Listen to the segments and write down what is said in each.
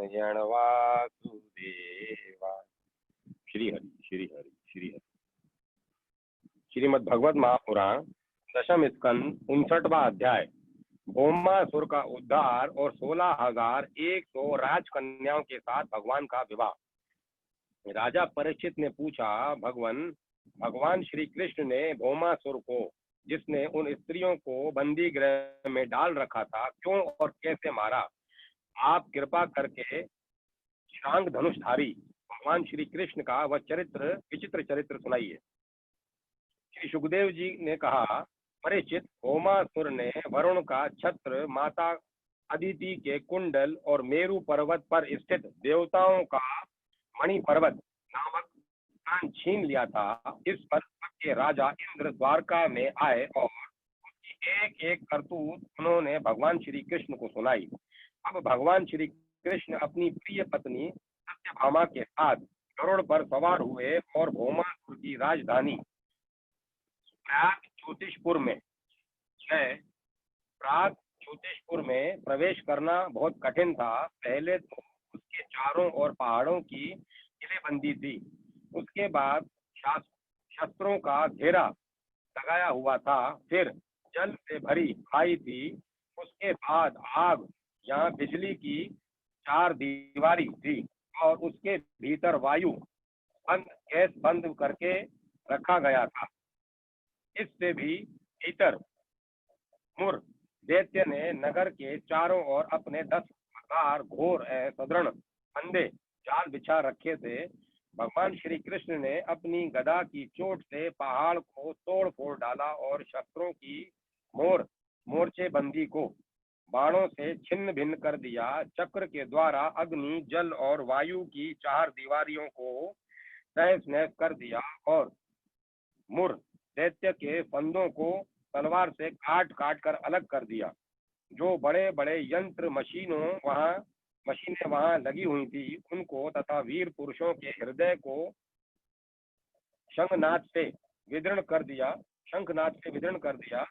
नारायण वासुदेवा। श्री हरि श्री हरि श्री हरि। श्रीमद् भगवत महापुराण दशम स्कंद 59वां अध्याय भौमासुर का उद्धार और 16,100 राजकन्याओं के साथ भगवान का विवाह। राजा परीक्षित ने पूछा, भगवान श्री कृष्ण ने भौमासुर को, जिसने उन स्त्रियों को बंदी गृह में डाल रखा था, क्यों और कैसे मारा? आप कृपा करके शांग धनुषधारी भगवान श्री कृष्ण का वह विचित्र चरित्र सुनाइए। श्री सुखदेव जी ने कहा, परीक्षित, भौमासुर ने वरुण का छत्र, माता अदिति के कुंडल और मेरु पर्वत पर स्थित देवताओं का मणि पर्वत नामक स्थान छीन लिया था। इस पर के राजा इंद्र द्वारका में आए और उसकी एक एक करतूत उन्होंने भगवान श्री कृष्ण को सुनाई। अब भगवान श्री कृष्ण अपनी प्रिय पत्नी सत्यभामा के साथ गरुड़ पर सवार हुए और भौमासुर की राजधानी ज्योतिषपुर में प्रवेश करना बहुत कठिन था। पहले तो उसके चारों ओर पहाड़ों की किलेबंदी थी, उसके बाद शस्त्रों का घेरा लगाया हुआ था, फिर जल से भरी खाई थी, उसके बाद आग, यहाँ बिजली की 4 दीवारी थी और उसके भीतर वायु गैस बंद करके रखा गया था। इससे भी भीतर मुर दैत्य ने नगर के चारों ओर अपने 10,000 घोर सदृढ़ फंदे जाल बिछा रखे थे। भगवान श्री कृष्ण ने अपनी गदा की चोट से पहाड़ को तोड़ फोड़ डाला और शस्त्रों की मोर्चे बंदी को बाणों से छिन्न भिन्न कर दिया। चक्र के द्वारा अग्नि, जल और वायु की 4 दीवारियों को तहस नहस कर दिया और मुर दैत्य के फंदों को तलवार से काट काट कर अलग कर दिया। जो बड़े बड़े यंत्र मशीनें वहां लगी हुई थी, उनको तथा वीर पुरुषों के हृदय को शंखनाद से विदीर्ण कर दिया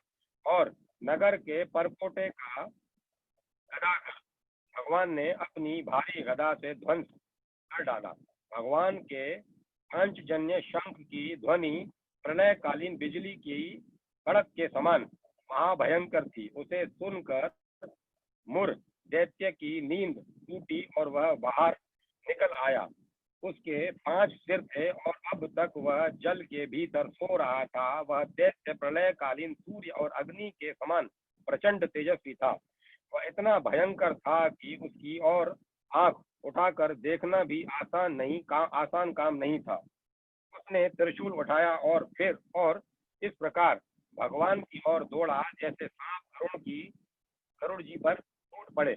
और नगर के परकोटे का गदाकर भगवान ने अपनी भारी गदा से ध्वंस कर डाला। भगवान के पांचजन्य शंख की ध्वनि प्रलयकालीन बिजली की कड़क के समान महाभयंकर थी। उसे सुनकर मुर दैत्य की नींद टूटी और वह बाहर निकल आया। उसके 5 सिर थे और अब तक वह जल के भीतर सो रहा था। वह दैत्य प्रलयकालीन सूर्य और अग्नि के समान प्रचंड तेजस्वी था। वह इतना भयंकर था कि उसकी ओर आंख उठाकर देखना भी आसान काम नहीं था। उसने त्रिशूल उठाया और इस प्रकार भगवान की ओर दौड़ा जैसे सांप गरुड़ जी पर टूट पड़े।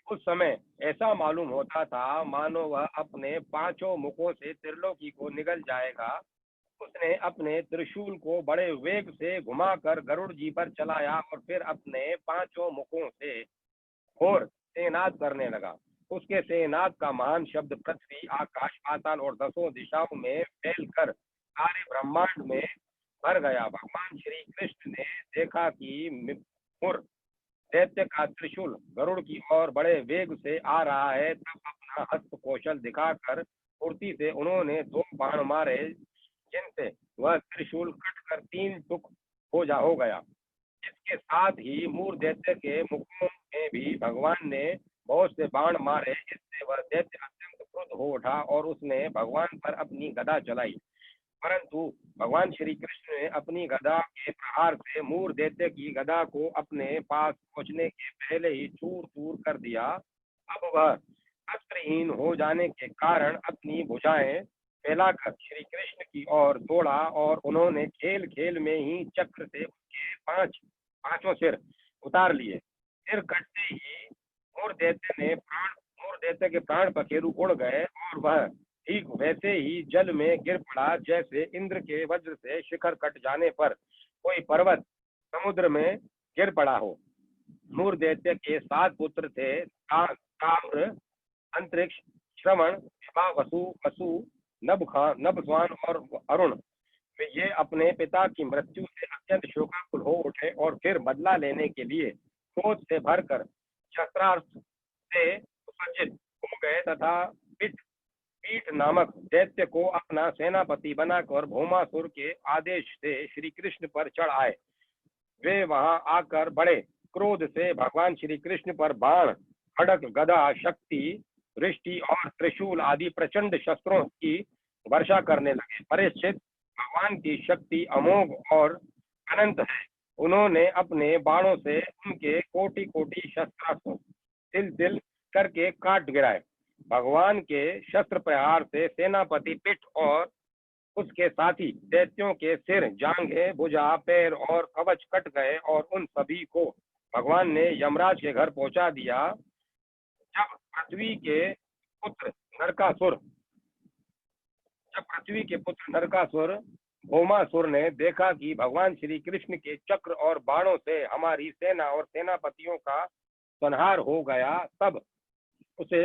उस समय ऐसा मालूम होता था मानो वह अपने 5 मुखों से त्रिलोकी को निगल जाएगा। उसने अपने त्रिशूल को बड़े वेग से घुमाकर गरुड़ जी पर चलाया और फिर अपने 5 मुखों से घोर सेनाद करने लगा। उसके सेनाद का महान शब्द पृथ्वी, आकाश, पाताल और 10 दिशाओं में फैलकर सारे ब्रह्मांड में भर गया। भगवान श्री कृष्ण ने देखा कि मुर दैत्य का त्रिशूल गरुड़ की ओर बड़े वेग से आ रहा है। तब अपना हस्त कौशल दिखाकर फुर्ती से उन्होंने 2 बाण मारे, जिनसे वह त्रिशूल कटकर 3 टुक हो गया। इसके साथ ही मूर दैत्य के मुखों में भी भगवान ने बहुत से बाण मारे। इससे वह दैत्य अत्यंत क्रुद्ध हो उठा और उसने भगवान पर अपनी गदा चलाई, परंतु भगवान श्री कृष्ण ने अपनी गदा के प्रहार से मूर दैत्य की गदा को अपने पास पहुंचने के पहले ही चूर चूर कर दिया। अब वह अस्त्रहीन हो जाने के कारण अपनी भुजाएं फैलाकर श्री कृष्ण की ओर दौड़ा और उन्होंने खेल खेल में ही चक्र से उसके 5 सिर उतार लिए। सिर कटते ही मूर दैत्य के प्राण पखेरु उड़ गए और वह ठीक वैसे ही जल में गिर पड़ा जैसे इंद्र के वज्र से शिखर कट जाने पर कोई पर्वत समुद्र में गिर पड़ा हो। मूर दैत्य के 7 पुत्र थे, ताम्र, अंतरिक्ष, श्रवण, वसु, नभस्वान और अरुण। ये अपने पिता की मृत्यु से अत्यंत शोकाकुल हो उठे और फिर बदला लेने के लिए क्रोध से भरकर शस्त्रास्त्र से सुसज्जित हो गए तथा पीठ पीठ नामक दैत्य को अपना सेनापति बनाकर भौमासुर के आदेश से श्री कृष्ण पर चढ़ आए। वे वहां आकर बड़े क्रोध से भगवान श्री कृष्ण पर बाण, खड़ग, गदा, शक्ति, वृष्टि और त्रिशूल आदि प्रचंड शस्त्रों की वर्षा करने लगे। परीक्षित, भगवान की शक्ति अमोघ और अनंत है। उन्होंने अपने बाणों से उनके कोटि कोटि शस्त्रास्त्र तिल तिल करके काट गिराए। भगवान के शस्त्र प्रहार से सेनापति पिठ और उसके साथी दैत्यों के सिर, जांघें, भुजा, पैर और कवच कट गए और उन सभी को भगवान ने यमराज के घर पहुंचा दिया। जब पृथ्वी के पुत्र नरकासुर जब पृथ्वी के पुत्र नरकासुर भौमासुर ने देखा कि भगवान श्री कृष्ण के चक्र और बाणों से हमारी सेना और सेनापतियों का संहार हो गया, तब उसे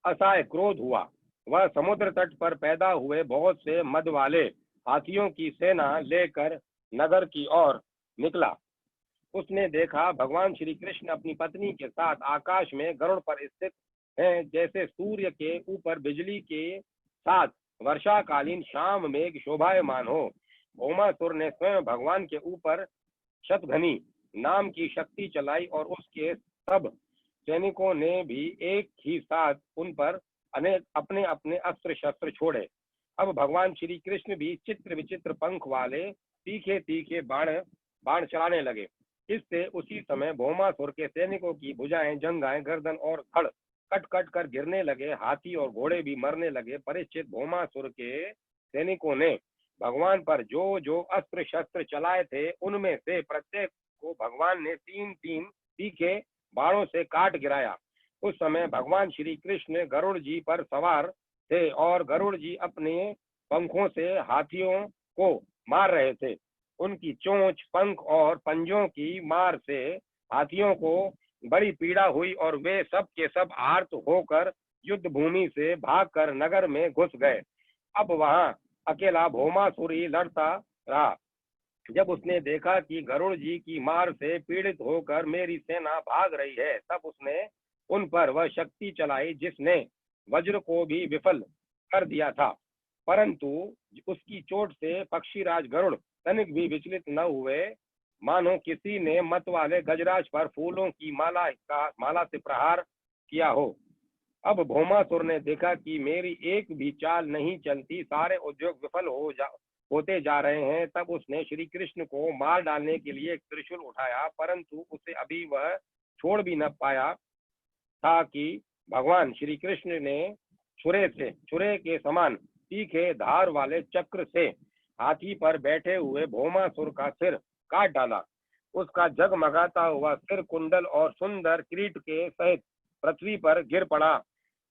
असहाय क्रोध हुआ। वह समुद्र तट पर पैदा हुए बहुत से मद वाले हाथियों की सेना लेकर नगर की ओर निकला। उसने देखा भगवान श्री कृष्ण अपनी पत्नी के साथ आकाश में गरुड़ पर स्थित हैं, जैसे सूर्य के ऊपर बिजली के साथ वर्षाकालीन शाम मेघ शोभायमान हो। भौमासुर ने स्वयं भगवान के ऊपर शतघनी नाम की शक्ति चलाई और उसके सब सैनिकों ने भी एक ही साथ उन पर अनेक अपने अपने अस्त्र शस्त्र छोड़े। अब भगवान श्री कृष्ण भी चित्र विचित्र पंख वाले तीखे तीखे बाण चलाने लगे। इससे उसी समय भौमासुर के सैनिकों की भुजाएं, जंघाएं, गर्दन और धड़ कट कट कर गिरने लगे। हाथी और घोड़े भी मरने लगे। परीक्षित, भौमासुर के सैनिकों ने भगवान पर जो जो अस्त्र शस्त्र चलाए थे, उनमें से प्रत्येक को भगवान ने तीन तीन तीखे बाणों से काट गिराया। उस समय भगवान श्री कृष्ण गरुड़ जी पर सवार थे और गरुड़ जी अपने पंखों से हाथियों को मार रहे थे। उनकी चोंच, पंख और पंजों की मार से हाथियों को बड़ी पीड़ा हुई और वे सब के सब आर्त होकर युद्ध भूमि से भागकर नगर में घुस गए। अब वहां अकेला भौमासुर ही लड़ता रहा। जब उसने देखा कि गरुड़ जी की मार से पीड़ित होकर मेरी सेना भाग रही है, तब उसने उन पर वह शक्ति चलाई जिसने वज्र को भी विफल कर दिया था। परंतु उसकी चोट से पक्षीराज गरुड़ तनिक भी विचलित न हुए, मानो किसी ने मत वाले गजराज पर फूलों की माला से प्रहार किया हो। अब भौमासुर ने देखा कि मेरी एक भी चाल नहीं चलती, सारे उद्योग विफल होते जा रहे हैं। तब उसने श्री कृष्ण को मार डालने के लिए एक त्रिशूल उठाया, परंतु उसे अभी वह छोड़ भी न पाया था कि भगवान श्री कृष्ण ने छुरे के समान तीखे धार वाले चक्र से हाथी पर बैठे हुए भौमासुर का सिर काट डाला। उसका जगमगाता हुआ सिर कुंडल और सुंदर किरीट के सहित पृथ्वी पर गिर पड़ा।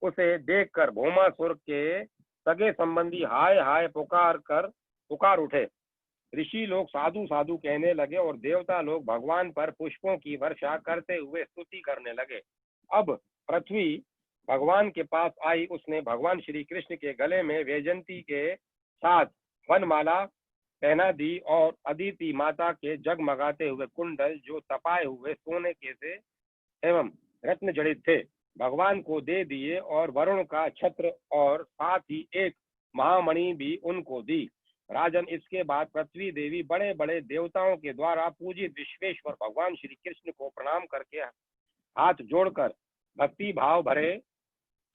उसे देखकर भौमासुर के सगे संबंधी हाय हाय पुकार उठे। ऋषि लोग साधु साधु कहने लगे और देवता लोग भगवान पर पुष्पों की वर्षा करते हुए स्तुति करने लगे। अब पृथ्वी भगवान के पास आई। उसने भगवान श्री कृष्ण के गले में वैजयंती के साथ वनमाला पहना दी और अदिति माता के जगमगाते हुए कुंडल, जो तपाए हुए सोने के से एवं रत्न जड़ित थे, भगवान को दे दिए और वरुण का छत्र और साथ ही एक महामणि भी उनको दी। राजन, इसके बाद पृथ्वी देवी बड़े बड़े देवताओं के द्वारा पूजित विश्वेश्वर भगवान श्री कृष्ण को प्रणाम करके हाथ जोड़कर भक्ति भाव भरे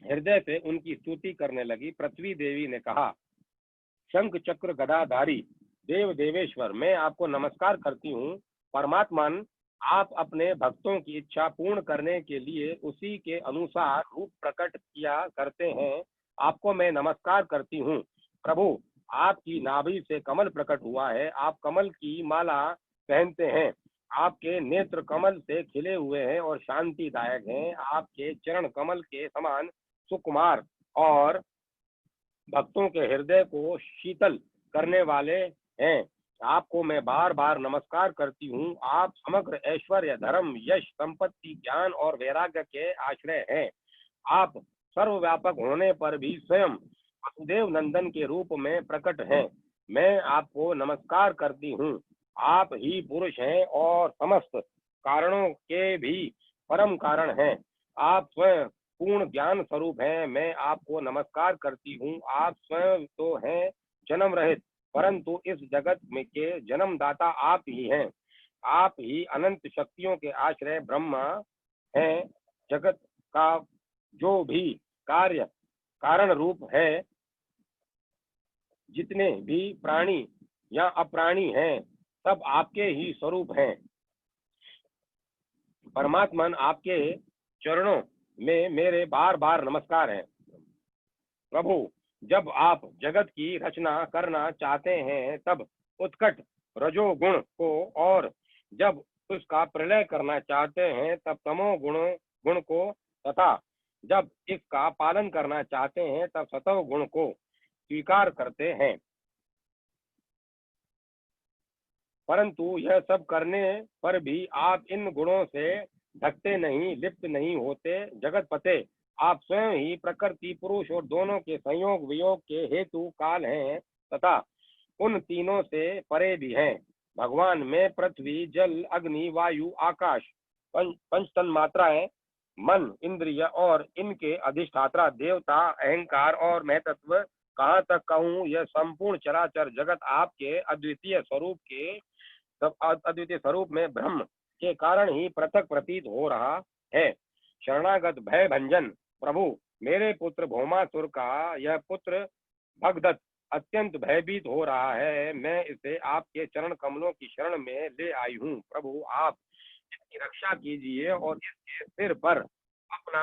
हृदय से उनकी स्तुति करने लगी। पृथ्वी देवी ने कहा, शंख चक्र गदाधारी देव देवेश्वर, मैं आपको नमस्कार करती हूँ। परमात्मन, आप अपने भक्तों की इच्छा पूर्ण करने के लिए उसी के अनुसार रूप प्रकट किया करते हैं। आपको मैं नमस्कार करती हूँ। प्रभु, आपकी नाभि से कमल प्रकट हुआ है। आप कमल की माला पहनते हैं। आपके नेत्र कमल से खिले हुए हैं और शांतिदायक हैं। आपके चरण कमल के समान सुकुमार और भक्तों के हृदय को शीतल करने वाले हैं। आपको मैं बार बार नमस्कार करती हूँ। आप समग्र ऐश्वर्य, धर्म, यश, संपत्ति, ज्ञान और वैराग्य के आश्रय हैं। आप सर्वव्यापक होने पर भी स्वयं वसुदेव नंदन के रूप में प्रकट हैं। मैं आपको नमस्कार करती हूँ। आप ही पुरुष हैं और समस्त कारणों के भी परम कारण हैं। आप स्वयं पूर्ण ज्ञान स्वरूप हैं। मैं आपको नमस्कार करती हूँ। आप स्वयं तो हैं जन्म रहित, परंतु इस जगत में के जन्मदाता आप ही हैं। आप ही अनंत शक्तियों के आश्रय ब्रह्मा हैं। जगत का जो भी कार्य कारण रूप है, जितने भी प्राणी या अप्राणी हैं, सब आपके ही स्वरूप हैं। परमात्मन, आपके चरणों में मेरे बार बार नमस्कार है। प्रभु, जब आप जगत की रचना करना चाहते हैं तब उत्कट रजोगुण को, और जब उसका प्रलय करना चाहते हैं तब तमो गुण को, तथा जब इसका पालन करना चाहते हैं तब सतव गुण को स्वीकार करते हैं। परंतु यह सब करने पर भी आप इन गुणों से ढकते नहीं, लिप्त नहीं होते। जगत पते, आप स्वयं ही प्रकृति, पुरुष और दोनों के संयोग वियोग के हेतु काल हैं, तथा उन तीनों से परे भी हैं। भगवान में पृथ्वी, जल, अग्नि, वायु, आकाश, पंच तन मात्राएं, मन, इंद्रिय और इनके अधिष्ठात्रा देवता, अहंकार और महतत्व, कहाँ तक कहूँ, यह संपूर्ण चराचर जगत आपके अद्वितीय स्वरूप में ब्रह्म के कारण ही पृथक प्रतीत हो रहा है। शरणागत भय भंजन प्रभु, मेरे पुत्र भौमासुर का यह पुत्र भगदत्त अत्यंत भयभीत हो रहा है। मैं इसे आपके चरण कमलों की शरण में ले आई हूँ। प्रभु, आप इसकी रक्षा कीजिए और इसके सिर पर अपना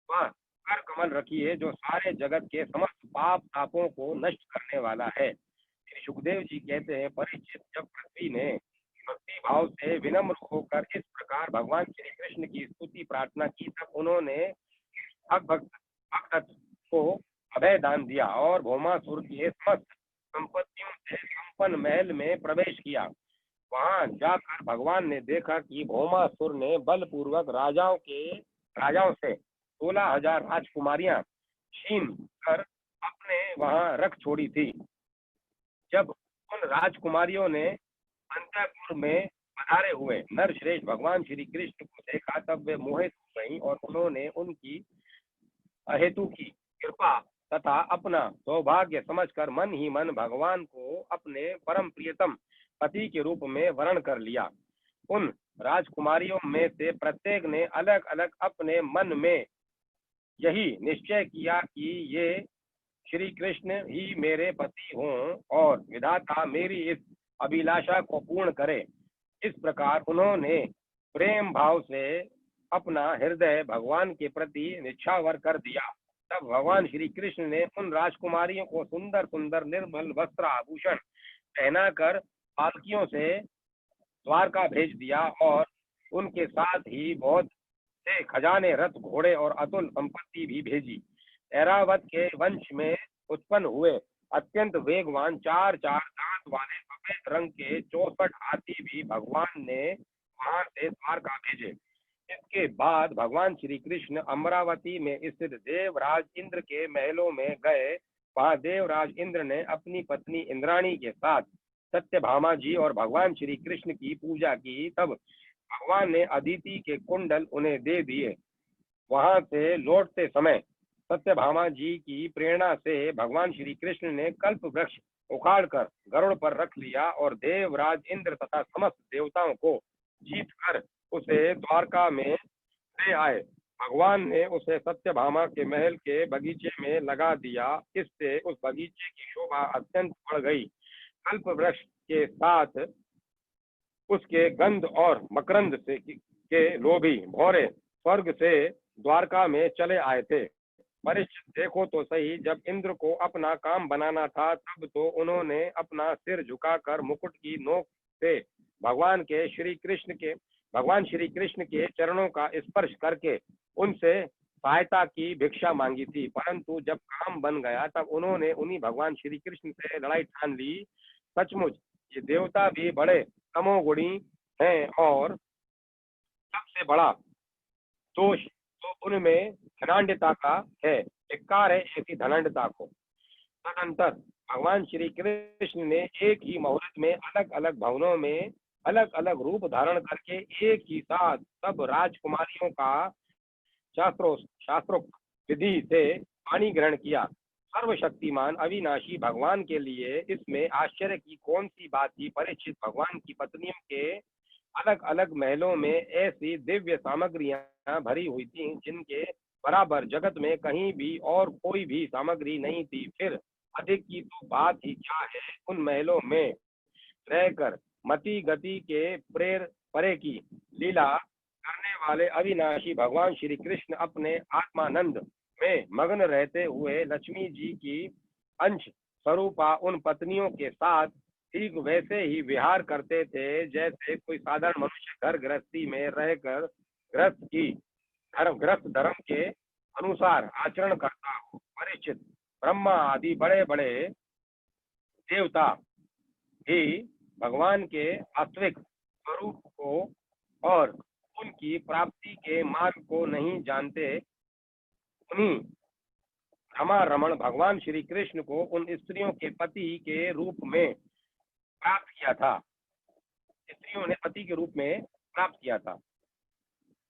वह कर कमल रखिए जो सारे जगत के समस्त पाप तापों को नष्ट करने वाला है। श्री सुखदेव जी कहते हैं, परीक्षित, जब पृथ्वी ने भक्ति भाव से विनम्र होकर इस प्रकार भगवान श्री कृष्ण की स्तुति प्रार्थना की, तब उन्होंने भगदत्त को अभय दान दिया और भौमासुर के समस्त संपत्तियों से संपन्न महल में प्रवेश किया। वहां जाकर भगवान ने देखा कि भौमासुर ने बलपूर्वक राजाओं से 16,000 राजकुमारियां छीन कर अपने वहां रख छोड़ी थी। जब उन राजकुमारियों ने अंतःपुर में पधारे हुए नर श्रेष्ठ भगवान श्री कृष्ण को देखा, तब वे मोहित हो गईं और उन्होंने उनकी अहेतु की कृपा तथा अपना सौभाग्य समझकर मन ही मन भगवान को अपने परम प्रियतम पति के रूप में वर्ण कर लिया। उन राजकुमारियों में से प्रत्येक ने अलग अलग अपने मन में यही निश्चय किया कि ये श्री कृष्ण ही मेरे पति हों और विधाता मेरी इस अभिलाषा को पूर्ण करे। इस प्रकार उन्होंने प्रेम भाव से अपना हृदय भगवान के प्रति निछावर कर दिया। तब भगवान श्री कृष्ण ने उन राजकुमारियों को सुंदर सुंदर निर्मल वस्त्र आभूषण पहनाकर पालकियों से द्वारका भेज दिया और उनके साथ ही बहुत से खजाने, रथ, घोड़े और अतुल संपत्ति भी भेजी। ऐरावत के वंश में उत्पन्न हुए अत्यंत वेगवान चार चार दांत वाले सफेद रंग के 64 हाथी भी भगवान ने वहां से द्वारका भेजे। इसके बाद भगवान श्री कृष्ण अमरावती में स्थित देवराज इंद्र के महलों में गए। वहां देवराज इंद्र ने अपनी पत्नी इंद्राणी के साथ सत्यभामा जी और भगवान श्री कृष्ण की पूजा की। तब भगवान ने अदिति के कुंडल उन्हें दे दिए। वहां से लौटते समय सत्यभामा जी की प्रेरणा से भगवान श्री कृष्ण ने कल्प वृक्ष उखाड़कर गरुड़ पर रख लिया और देवराज इंद्र तथा समस्त देवताओं को जीत कर उसे द्वारका में ले आए। भगवान ने उसे सत्यभामा के महल के बगीचे में लगा दिया। इससे उस बगीचे की शोभा अत्यंत बढ़ गई। कल्प वृक्ष के साथ उसके गंध और मकरंद से के लोभी भौरे स्वर्ग से द्वारका में चले आए थे। परीक्षित, देखो तो सही, जब इंद्र को अपना काम बनाना था तब तो उन्होंने अपना सिर झुकाकर मुकुट की नोक से भगवान श्री कृष्ण के चरणों का स्पर्श करके उनसे सहायता की भिक्षा मांगी थी। परंतु जब काम बन गया तब उन्होंने उन्हीं भगवान श्री कृष्ण से लड़ाई ठान ली। सचमुच ये देवता भी बड़े तमोगुणी हैं और सबसे बड़ा दोष तो उनमें धनाढ़ता का है। धिक्कार है ऐसी धनाढ़ता को। तदंतर भगवान श्री कृष्ण ने एक ही मुहूर्त में अलग अलग भवनों में अलग अलग रूप धारण करके एक ही साथ सब राजकुमारियों का शास्त्रोक्त विधि से पानी ग्रहण किया। सर्वशक्तिमान अविनाशी भगवान के लिए इसमें आश्चर्य की कौन सी बात थी। परीक्षित, भगवान की पत्नियों के अलग अलग महलों में ऐसी दिव्य सामग्रियां भरी हुई थीं जिनके बराबर जगत में कहीं भी और कोई भी सामग्री नहीं थी। फिर अधिक की तो बात ही क्या है, उन महलों में रहकर मति गति के प्रेर परे की लीला करने वाले अविनाशी भगवान श्री कृष्ण अपने आत्मानंद में मग्न रहते हुए लक्ष्मी जी की अंश स्वरूपा उन पत्नियों के साथ ठीक वैसे ही विहार करते थे जैसे कोई साधारण मनुष्य घर गृहस्थी में रहकर गृहस्थ धर्म के अनुसार आचरण करता हो। परीक्षित, ब्रह्मा आदि बड़े बड़े देवता भी भगवान के वास्तविक स्वरूप को और उनकी प्राप्ति के मार्ग को नहीं जानते। उन्हीं रमण भगवान श्री कृष्ण को उन स्त्रियों के पति के रूप में प्राप्त किया था। स्त्रियों ने पति के रूप में प्राप्त किया था।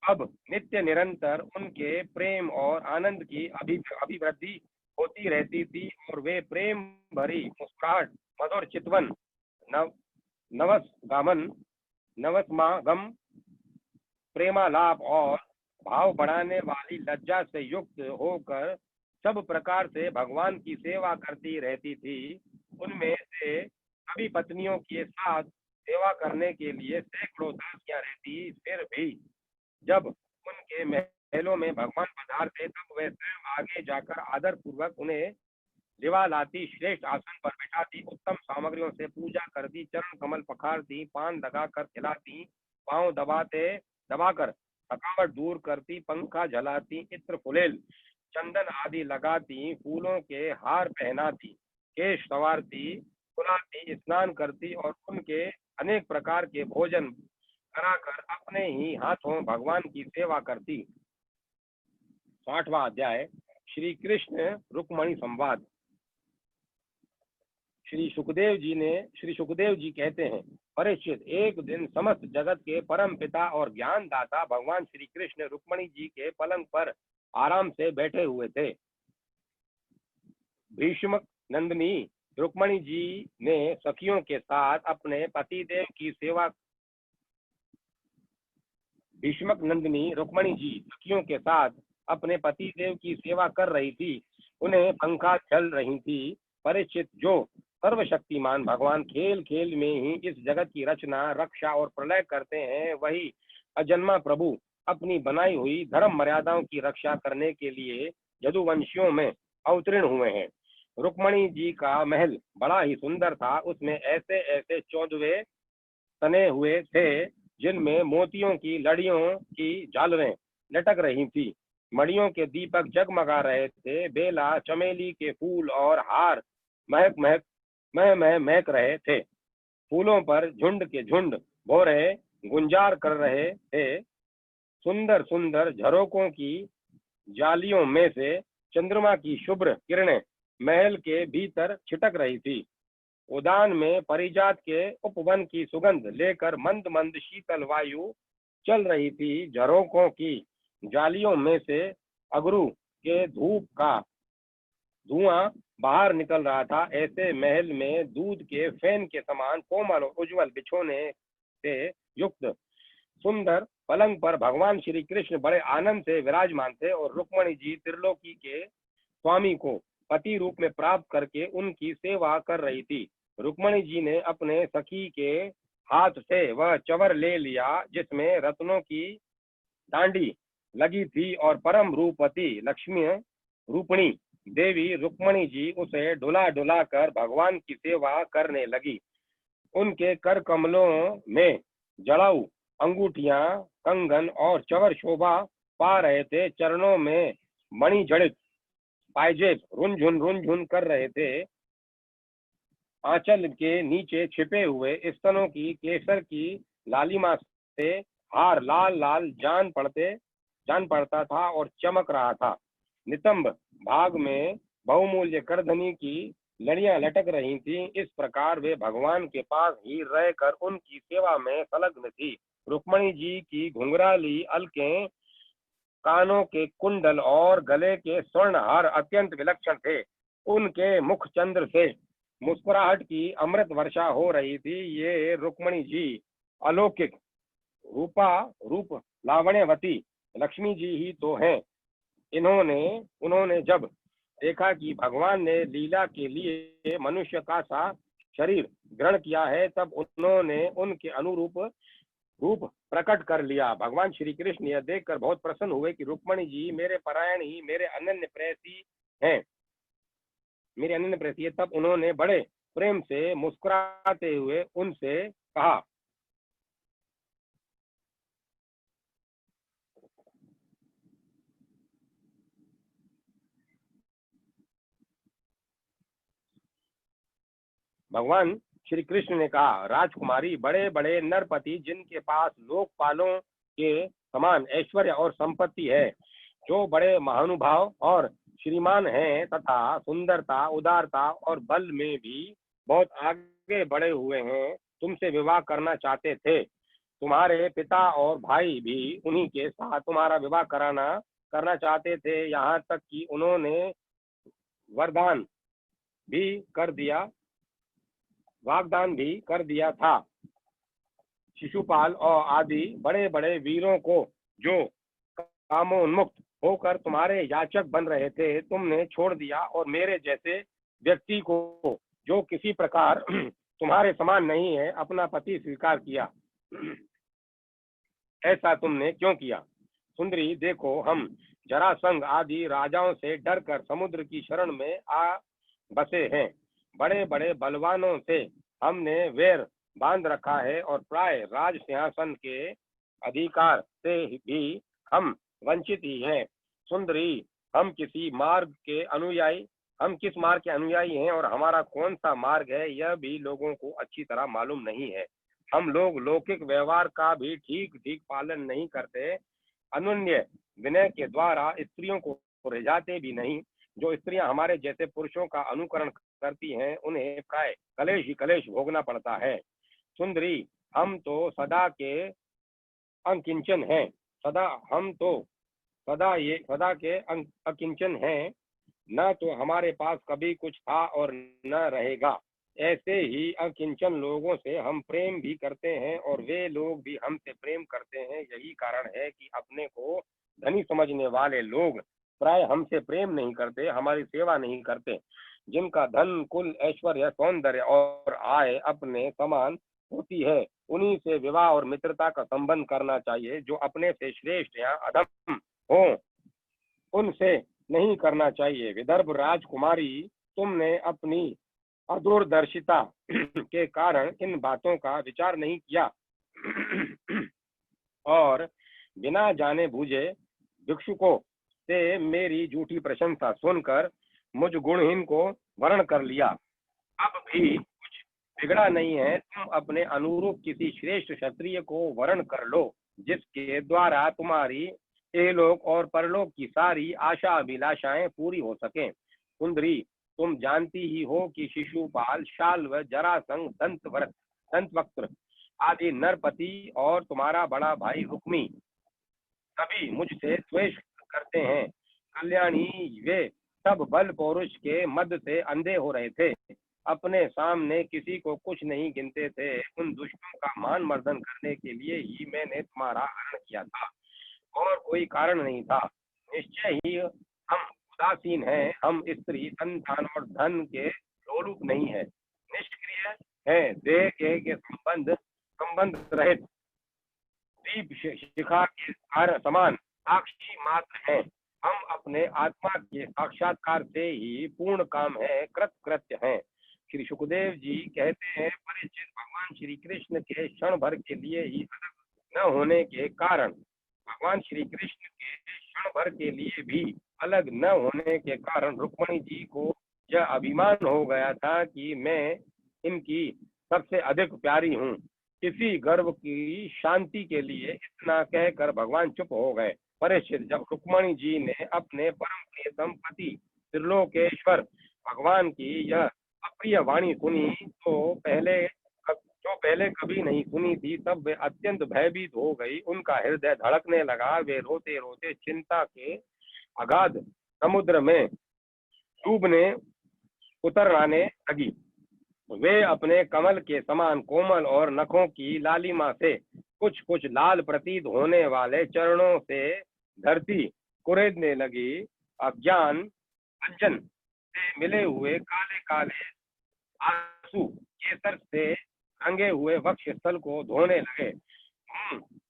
अब नित्य निरंतर उनके प्रेम और आनंद की अभिवृद्धि होती रहती थी और वे प्रेम भरी मुस्कुराहट, मधुर चितवन, नवसमागम, प्रेमालाप और भाव बढ़ाने वाली लज्जा से युक्त होकर सब प्रकार से भगवान की सेवा करती रहती थी। उनमें से सभी पत्नियों के साथ सेवा करने के लिए सैकड़ों दासियां रहती। फिर भी जब उनके महलों में भगवान पधारते तब वे स्वयं आगे जाकर आदर पूर्वक उन्हें लिवा लाती, श्रेष्ठ आसन पर बिठाती, उत्तम सामग्रियों से पूजा करती, चरण कमल पखारती, पान लगाकर खिलाती, पांव दबाकर थकावट दूर करती, पंखा जलाती, इत्र फुलेल चंदन आदि लगाती, फूलों के हार पहनाती, केश संवारती, कुलाती, स्नान करती और उनके अनेक प्रकार के भोजन कराकर अपने ही हाथों भगवान की सेवा करती। 60वां अध्याय, श्री कृष्ण रुक्मणी संवाद। श्री सुखदेव जी कहते हैं, परीक्षित, एक दिन समस्त जगत के परम पिता और ज्ञान दाता भगवान श्री कृष्ण रुक्मणी जी के पलंग पर आराम से बैठे हुए थे। भीष्म नंदिनी रुक्मणी जी ने सखियों के साथ अपने पतिदेव की सेवा भीष्मक नंदिनी रुक्मणी जी सखियों के साथ अपने पतिदेव की सेवा कर रही थी। उन्हें पंखा चल रही थी। परीक्षित, जो सर्वशक्तिमान भगवान खेल खेल में ही इस जगत की रचना, रक्षा और प्रलय करते हैं, वही अजन्मा प्रभु अपनी बनाई हुई धर्म मर्यादाओं की रक्षा करने के लिए यदुवंशियों में अवतीर्ण हुए हैं। रुक्मणी जी का महल बड़ा ही सुंदर था। उसमें ऐसे ऐसे 14 तने हुए थे जिनमें मोतियों की लड़ियों की झालरें लटक रही थी। मड़ियों के दीपक जगमगा रहे थे। बेला, चमेली के फूल और हार महक रहे थे। फूलों पर झुंड के झुंड भौरे गुंजार कर रहे थे। सुंदर सुंदर झरोकों की जालियों में से चंद्रमा की शुभ्र किरणें महल के भीतर छिटक रही थी। उद्यान में परिजात के उपवन की सुगंध लेकर मंद मंद शीतल वायु चल रही थी। झरोकों की जालियों में से अगरू के धूप का धुआं बाहर निकल रहा था। ऐसे महल में दूध के फैन के समान कोमल और उज्जवल बिछोने से युक्त सुंदर पलंग पर भगवान श्री कृष्ण बड़े आनंद से विराजमान थे और रुक्मणी जी त्रिलोकी के स्वामी को पति रूप में प्राप्त करके उनकी सेवा कर रही थी। रुक्मणी जी ने अपने सखी के हाथ से वह चवर ले लिया जिसमें रत्नों की डांडी लगी थी और परम रूपवती लक्ष्मी रूपणी देवी रुक्मणी जी उसे डुला डुला कर भगवान की सेवा करने लगी। उनके कर कमलों में जड़ाऊ अंगूठियां, कंगन और चवर शोभा पा रहे थे। चरणों में मणि जड़ित पायजेब रुनझुन कर रहे थे। आंचल के नीचे छिपे हुए स्तनों की केसर की लालिमा से हार लाल लाल जान पड़ता था और चमक रहा था। नितंब भाग में बहुमूल्य करधनी की लड़ियां लटक रही थीं। इस प्रकार वे भगवान के पास ही रहकर उनकी सेवा में संलग्न थी। रुक्मणी जी की घुंघराली अलकें कानों के कुंडल और गले के स्वर्ण हार अत्यंत विलक्षण थे। उनके मुख चंद्र से मुस्कुराहट की अमृत वर्षा हो रही थी। ये रुक्मणी जी अलौकिक रूप लावण्यवती लक्ष्मी जी ही तो हैं। उन्होंने जब देखा कि भगवान ने लीला के लिए मनुष्य का सा शरीर ग्रहण किया है, तब उन्होंने उनके अनुरूप रूप प्रकट कर लिया। भगवान श्री कृष्ण यह देखकर बहुत प्रसन्न हुए कि रुक्मणी जी मेरे परायण ही मेरे अनन्य प्रेयसी हैं, मेरे अनन्य प्रेयसी है। तब उन्होंने बड़े प्रेम से मुस्कुराते हुए उनसे कहा, भगवान श्री कृष्ण ने कहा, राजकुमारी, बड़े बड़े नरपति जिनके पास लोकपालों के समान ऐश्वर्य और संपत्ति है, जो बड़े महानुभाव और श्रीमान हैं तथा सुंदरता, उदारता और बल में भी बहुत आगे बढ़े हुए हैं, तुमसे विवाह करना चाहते थे। तुम्हारे पिता और भाई भी उन्हीं के साथ तुम्हारा विवाह करना चाहते थे। यहाँ तक कि उन्होंने वरदान भी कर दिया वागदान भी कर दिया था। शिशुपाल और आदि बड़े बड़े वीरों को, जो कामोन्मुक्त होकर तुम्हारे याचक बन रहे थे, तुमने छोड़ दिया और मेरे जैसे व्यक्ति को, जो किसी प्रकार तुम्हारे समान नहीं है, अपना पति स्वीकार किया। ऐसा तुमने क्यों किया? सुंदरी, देखो, हम जरासंध आदि राजाओं से डरकर समुद्र की शरण में आ बसे हैं। बड़े बड़े बलवानों से हमने वैर बांध रखा है और प्राय राज सिंहासन के अधिकार से भी हम वंचित ही हैं। सुंदरी, हम किस मार्ग के अनुयायी हैं और हमारा कौन सा मार्ग है, यह भी लोगों को अच्छी तरह मालूम नहीं है। हम लोग लौकिक व्यवहार का भी ठीक ठीक पालन नहीं करते, अनन्य विनय के द्वारा स्त्रियों को रिझाते भी नहीं। जो स्त्रियां हमारे जैसे पुरुषों का अनुकरण करती हैं, उन्हें प्राय कलेश ही कलेश भोगना पड़ता है। सुंदरी, हम तो सदा के अकिंचन हैं, सदा हम तो सदा के अकिंचन हैं, न तो हमारे पास कभी कुछ था और न रहेगा। ऐसे ही अकिंचन लोगों से हम प्रेम भी करते हैं और वे लोग भी हमसे प्रेम करते हैं। यही कारण है कि अपने को धनी समझने वाले लोग प्राय हमसे प्रेम नहीं करते, हमारी सेवा नहीं करते। जिनका धन, कुल, ऐश्वर्य, सौंदर्य और आय अपने समान होती है, उन्हीं से विवाह और मित्रता का संबंध करना चाहिए। जो अपने से श्रेष्ठ या अधम हो, उनसे नहीं करना चाहिए। विदर्भ राजकुमारी, तुमने अपनी अदूरदर्शिता के कारण इन बातों का विचार नहीं किया और बिना जाने बूझे भिक्षुकों से मेरी झूठी प्रशंसा सुनकर मुझ गुणहीन को वर्ण कर लिया। अब भी कुछ बिगड़ा नहीं है, तुम अपने अनुरूप किसी श्रेष्ठ क्षत्रिय को वर्ण कर लो, जिसके द्वारा तुम्हारी एलोक और परलोक की सारी आशा अभिलाषाएं पूरी हो सकें। सुंदरी, तुम जानती ही हो कि शिशुपाल, शाल्व, जरासंध, दंतवक्त्र आदि नरपति और तुम्हारा बड़ा भाई रुक्मी सभी मुझसे द्वेष करते हैं। कल्याणी, वे सब बल पौरुष के मद से अंधे हो रहे थे, अपने सामने किसी को कुछ नहीं गिनते थे। उन दुष्टों का मान मर्दन करने के लिए ही मैंने तुम्हारा हरण किया था, और कोई कारण नहीं था। निश्चय ही हम उदासीन हैं, हम स्त्री, संतान और धन के लोलुप नहीं है, निष्क्रिय है, देह के संबंध रहित दीप शिखा के समान साक्षी मात्र हैं। हम अपने आत्मा के साक्षात्कार से ही पूर्ण काम है कृत्य हैं। श्री सुखदेव जी कहते हैं, परीक्षित, भगवान श्री कृष्ण के क्षण भर के लिए ही न होने के कारण भगवान श्री कृष्ण के क्षण भर के लिए भी अलग न होने के कारण रुक्मणी जी को यह अभिमान हो गया था कि मैं इनकी सबसे अधिक प्यारी हूँ। इसी गर्व की शांति के लिए इतना कहकर भगवान चुप हो गए। परीक्षित, जब रुक्मणी जी ने अपने परम प्रियतम पति त्रिलोकेश्वर भगवान की यह अप्रिय वाणी सुनी, तो जो पहले कभी नहीं सुनी थी। तब वे अत्यंत भयभीत हो गई, उनका हृदय धड़कने लगा। वे रोते रोते चिंता के अगाध समुद्र में डूबने उतर आने लगी। वे अपने कमल के समान कोमल और नखों की लालिमा से कुछ कुछ लाल प्रतीत होने वाले चरणों से धरती कुरेदने लगी। अज्ञान अंजन से मिले हुए काले काले आंसू केसर से रंगे हुए वक्ष स्थल को धोने लगे।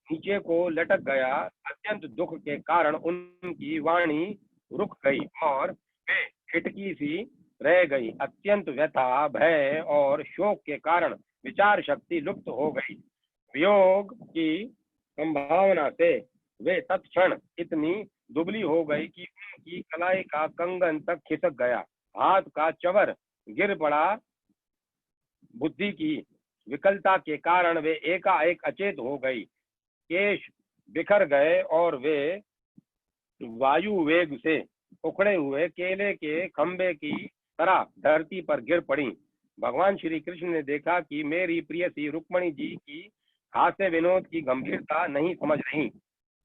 नीचे को लटक गया। अत्यंत दुख के कारण उनकी वाणी रुक गई और वे हिटकी सी रह गई। अत्यंत व्यथा, भय और शोक के कारण विचार शक्ति लुप्त हो गई। वियोग की संभावना से वे तत्क्षण इतनी दुबली हो गई कि उनकी कलाई का कंगन तक खिसक गया। हाथ का चवर गिर पड़ा। बुद्धि की विकलता के कारण वे एकाएक अचेत हो गई। केश बिखर गए और वे वायु वेग से उखड़े हुए केले के खंबे की तरह धरती पर गिर पड़ी। भगवान श्री कृष्ण ने देखा कि मेरी प्रियसी रुक्मणी जी की हास्य विनोद की गंभीरता नहीं समझ रही।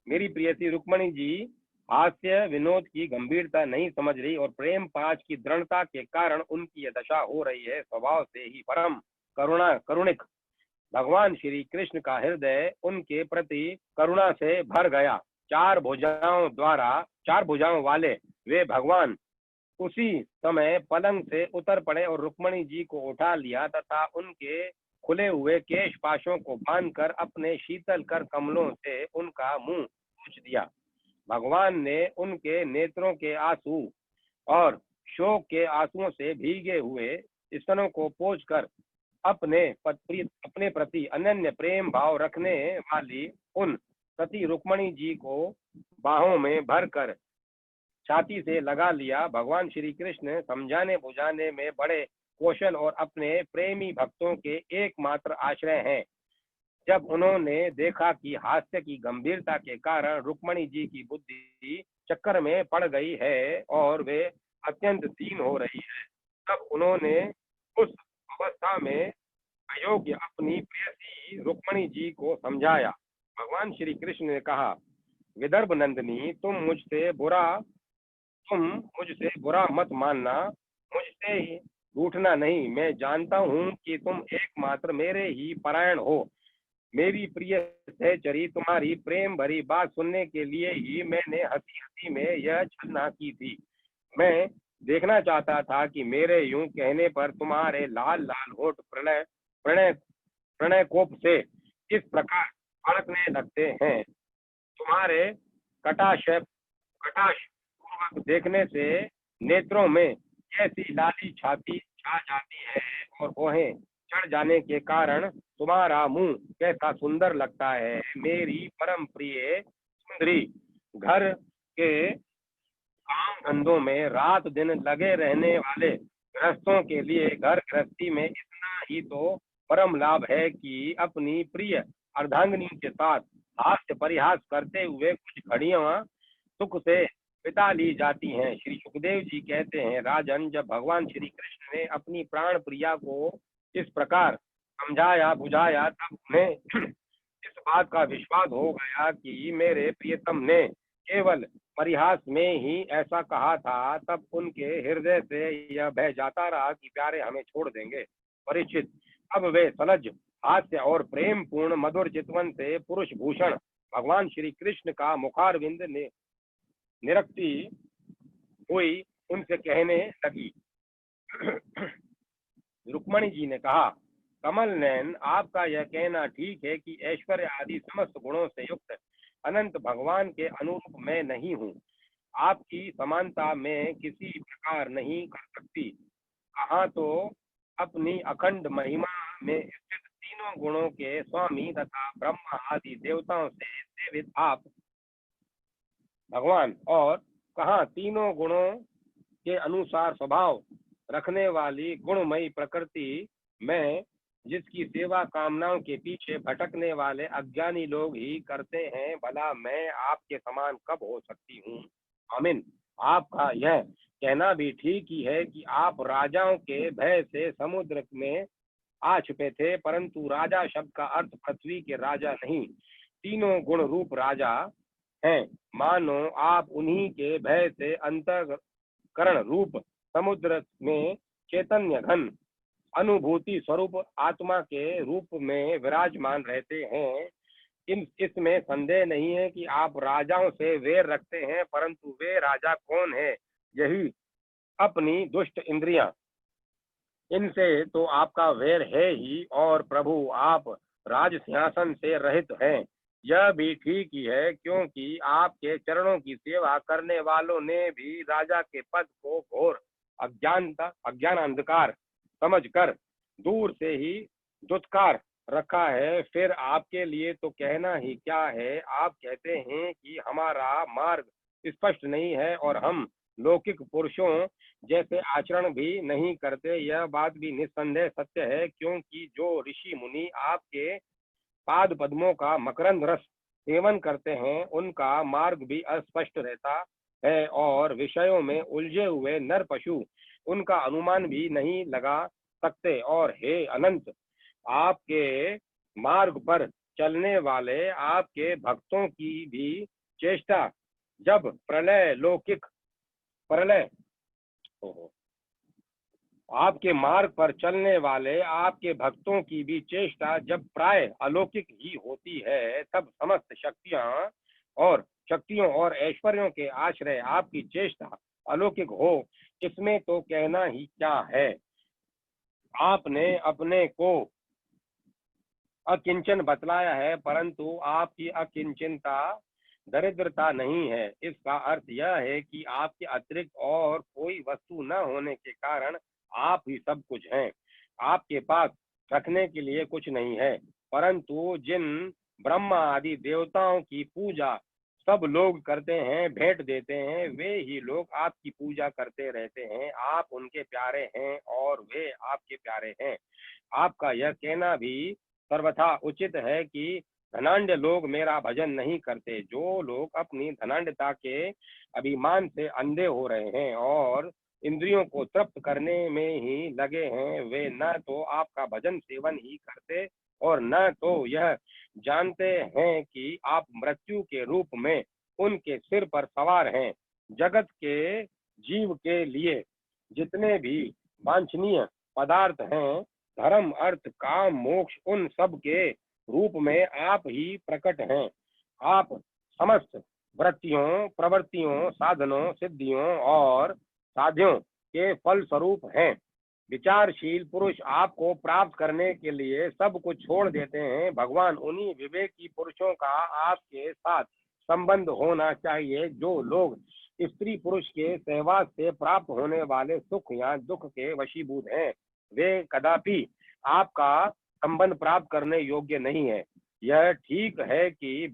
मेरी प्रियसी रुक्मणी जी हास्य विनोद की गंभीरता नहीं समझ रही और प्रेम पाश की दृढ़ता के कारण उनकी यह दशा हो रही है। स्वभाव से ही परम करुणिक भगवान श्री कृष्ण का हृदय उनके प्रति करुणा से भर गया। चार भुजाओं वाले वे भगवान उसी समय पलंग से उतर पड़े और रुक्मणी जी को उठा लिया तथा उनके खुले हुए केश पाशों को बांधकर अपने शीतल कर कमलों से उनका मुंह पोंछ दिया। भगवान ने उनके नेत्रों के आंसू और शोक के आंसुओं से भीगे हुए स्तनों को पोंछकर अपने प्रति अनन्य प्रेम भाव रखने वाली उन सती रुक्मणी जी को बाहों में भरकर छाती से लगा लिया। भगवान श्री कृष्ण समझाने बुझाने में बड़े कौशल और अपने प्रेमी भक्तों के एकमात्र आश्रय हैं। जब उन्होंने देखा कि हास्य की गंभीरता के कारण रुक्मणी जी की बुद्धि चक्कर में पड़ गई है और वे अत्यंत दीन हो रही है, तब उन्होंने उस अवस्था में अयोग्य अपनी प्रियसी रुक्मणी जी को समझाया। भगवान श्री कृष्ण ने कहा, विदर्भ नंदिनी, तुम मुझसे बुरा मत मानना, मुझसे रूठना नहीं। मैं जानता हूँ कि तुम एकमात्र मेरे ही परायण हो। मेरी प्रिय सहचरी, तुम्हारी प्रेम भरी बात सुनने के लिए ही मैंने हंसी हंसी में यह छलना की थी। मैं देखना चाहता था कि मेरे यूं कहने पर तुम्हारे लाल लाल होठ प्रणय कोप से किस प्रकार फड़कने लगते हैं। तुम्हारे कटाक्ष पूर्वक देखने से नेत्रों में कैसी लाली छाती छा जाती है और वहें चढ़ जाने के कारण तुम्हारा मुंह कैसा सुंदर लगता है। मेरी परम प्रिय सुंदरी, घर के काम धंधों में रात दिन लगे रहने वाले गृहस्थों के लिए घर गृहस्थी में इतना ही तो परम लाभ है कि अपनी प्रिय अर्धांगिनी के साथ हास्य परिहास करते हुए कुछ घड़ियां सुख से बिता ली जाती हैं। श्री सुखदेव जी कहते हैं, राजन, जब भगवान श्री कृष्ण ने अपनी प्राण प्रिया को इस प्रकार समझाया बुझाया, तब उन्हें इस बात का विश्वास हो गया कि मेरे प्रियतम ने केवल परिहास में ही ऐसा कहा था। तब उनके हृदय से यह भय जाता रहा कि प्यारे हमें छोड़ देंगे। परीक्षित, अब वे सलज हास्य और प्रेम पूर्ण मधुर चितवन से पुरुष भूषण भगवान श्री कृष्ण का मुखारविंद ने निरक्ति हुई उनसे कहने लगी। रुक्मणी जी ने कहा, कमल नयन, आपका यह कहना ठीक है कि ऐश्वर्य आदि समस्त गुणों से युक्त अनंत भगवान के अनुरूप मैं नहीं हूँ। आपकी समानता मैं किसी प्रकार नहीं कर सकती। कहाँ तो अपनी अखंड महिमा में स्थित तीनों गुणों के स्वामी तथा ब्रह्मा आदि देवताओं से सेवित आप भगवान, और कहाँ तीनों गुणों के अनुसार स्वभाव रखने वाली गुणमयी प्रकृति मैं, जिसकी सेवा कामनाओं के पीछे भटकने वाले अज्ञानी लोग ही करते हैं। भला मैं आपके समान कब हो सकती हूँ। आमीन। आपका यह कहना भी ठीक ही है कि आप राजाओं के भय से समुद्र में आ छुपे थे, परंतु राजा शब्द का अर्थ पृथ्वी के राजा नहीं, तीनों गुण रूप राजा हैं। मानो आप उन्हीं के भय से अंतःकरण रूप समुद्र में चैतन्य घन अनुभूति स्वरूप आत्मा के रूप में विराजमान रहते हैं। इसमें संदेह नहीं है कि आप राजाओं से वैर रखते हैं, परंतु वे राजा कौन है? यही अपनी दुष्ट इंद्रियां, इनसे तो आपका वैर है ही। और प्रभु, आप राज सिंहासन से रहित हैं, यह भी ठीक ही है, क्योंकि आपके चरणों की सेवा करने वालों ने भी राजा के पद को घोर अज्ञान अंधकार समझकर दूर से ही दुत्कार रखा है। फिर आपके लिए तो कहना ही क्या है। आप कहते हैं कि हमारा मार्ग स्पष्ट नहीं है और हम लौकिक पुरुषों जैसे आचरण भी नहीं करते। यह बात भी निस्संदेह सत्य है, क्योंकि जो ऋषि मुनि आपके पाद पद्मों का मकरंद रस सेवन करते हैं, उनका मार्ग भी अस्पष्ट रहता है और विषयों में उलझे हुए नर पशु उनका अनुमान भी नहीं लगा सकते। और हे अनंत, आपके मार्ग पर चलने वाले आपके भक्तों की भी चेष्टा जब प्रलय आपके मार्ग पर चलने वाले आपके भक्तों की भी चेष्टा जब प्राय अलौकिक ही होती है, तब समस्त शक्तियों और ऐश्वर्यों के आश्रय आपकी चेष्टा अलौकिक हो, इसमें तो कहना ही क्या है। आपने अपने को अकिंचन बतलाया है, परंतु आपकी अकिंचनता दरिद्रता नहीं है। इसका अर्थ यह है कि आपके अतिरिक्त और कोई वस्तु न होने के कारण आप ही सब कुछ हैं। आपके पास रखने के लिए कुछ नहीं है, परंतु जिन ब्रह्मा आदि देवताओं की पूजा सब लोग करते हैं, भेंट देते हैं, वे ही लोग आपकी पूजा करते रहते हैं। आप उनके प्यारे हैं और वे आपके प्यारे हैं। आपका यह कहना भी सर्वथा उचित है कि धनाढ्य लोग मेरा भजन नहीं करते। जो लोग अपनी धनाढ्यता के अभिमान से अंधे हो रहे हैं और इंद्रियों को तृप्त करने में ही लगे हैं, वे न तो आपका भजन सेवन ही करते और न तो यह जानते हैं कि आप मृत्यु के रूप में उनके सिर पर सवार हैं। जगत के जीव के लिए जितने भी वांछनीय पदार्थ हैं, धर्म अर्थ काम मोक्ष, उन सब के रूप में आप ही प्रकट हैं। आप समस्त वृत्तियों प्रवृत्तियों साधनों सिद्धियों और साध्यों के फल स्वरूप हैं। विचारशील पुरुष आपको प्राप्त करने के लिए सब कुछ छोड़ देते हैं। भगवान, उन्हीं विवेकी पुरुषों का आपके साथ संबंध होना चाहिए जो लोग स्त्री पुरुष के सहवास से प्राप्त होने वाले सुख या दुख के वशीभूत हैं। वे कदापि आपका संबंध प्राप्त करने योग्य नहीं है। यह ठीक है कि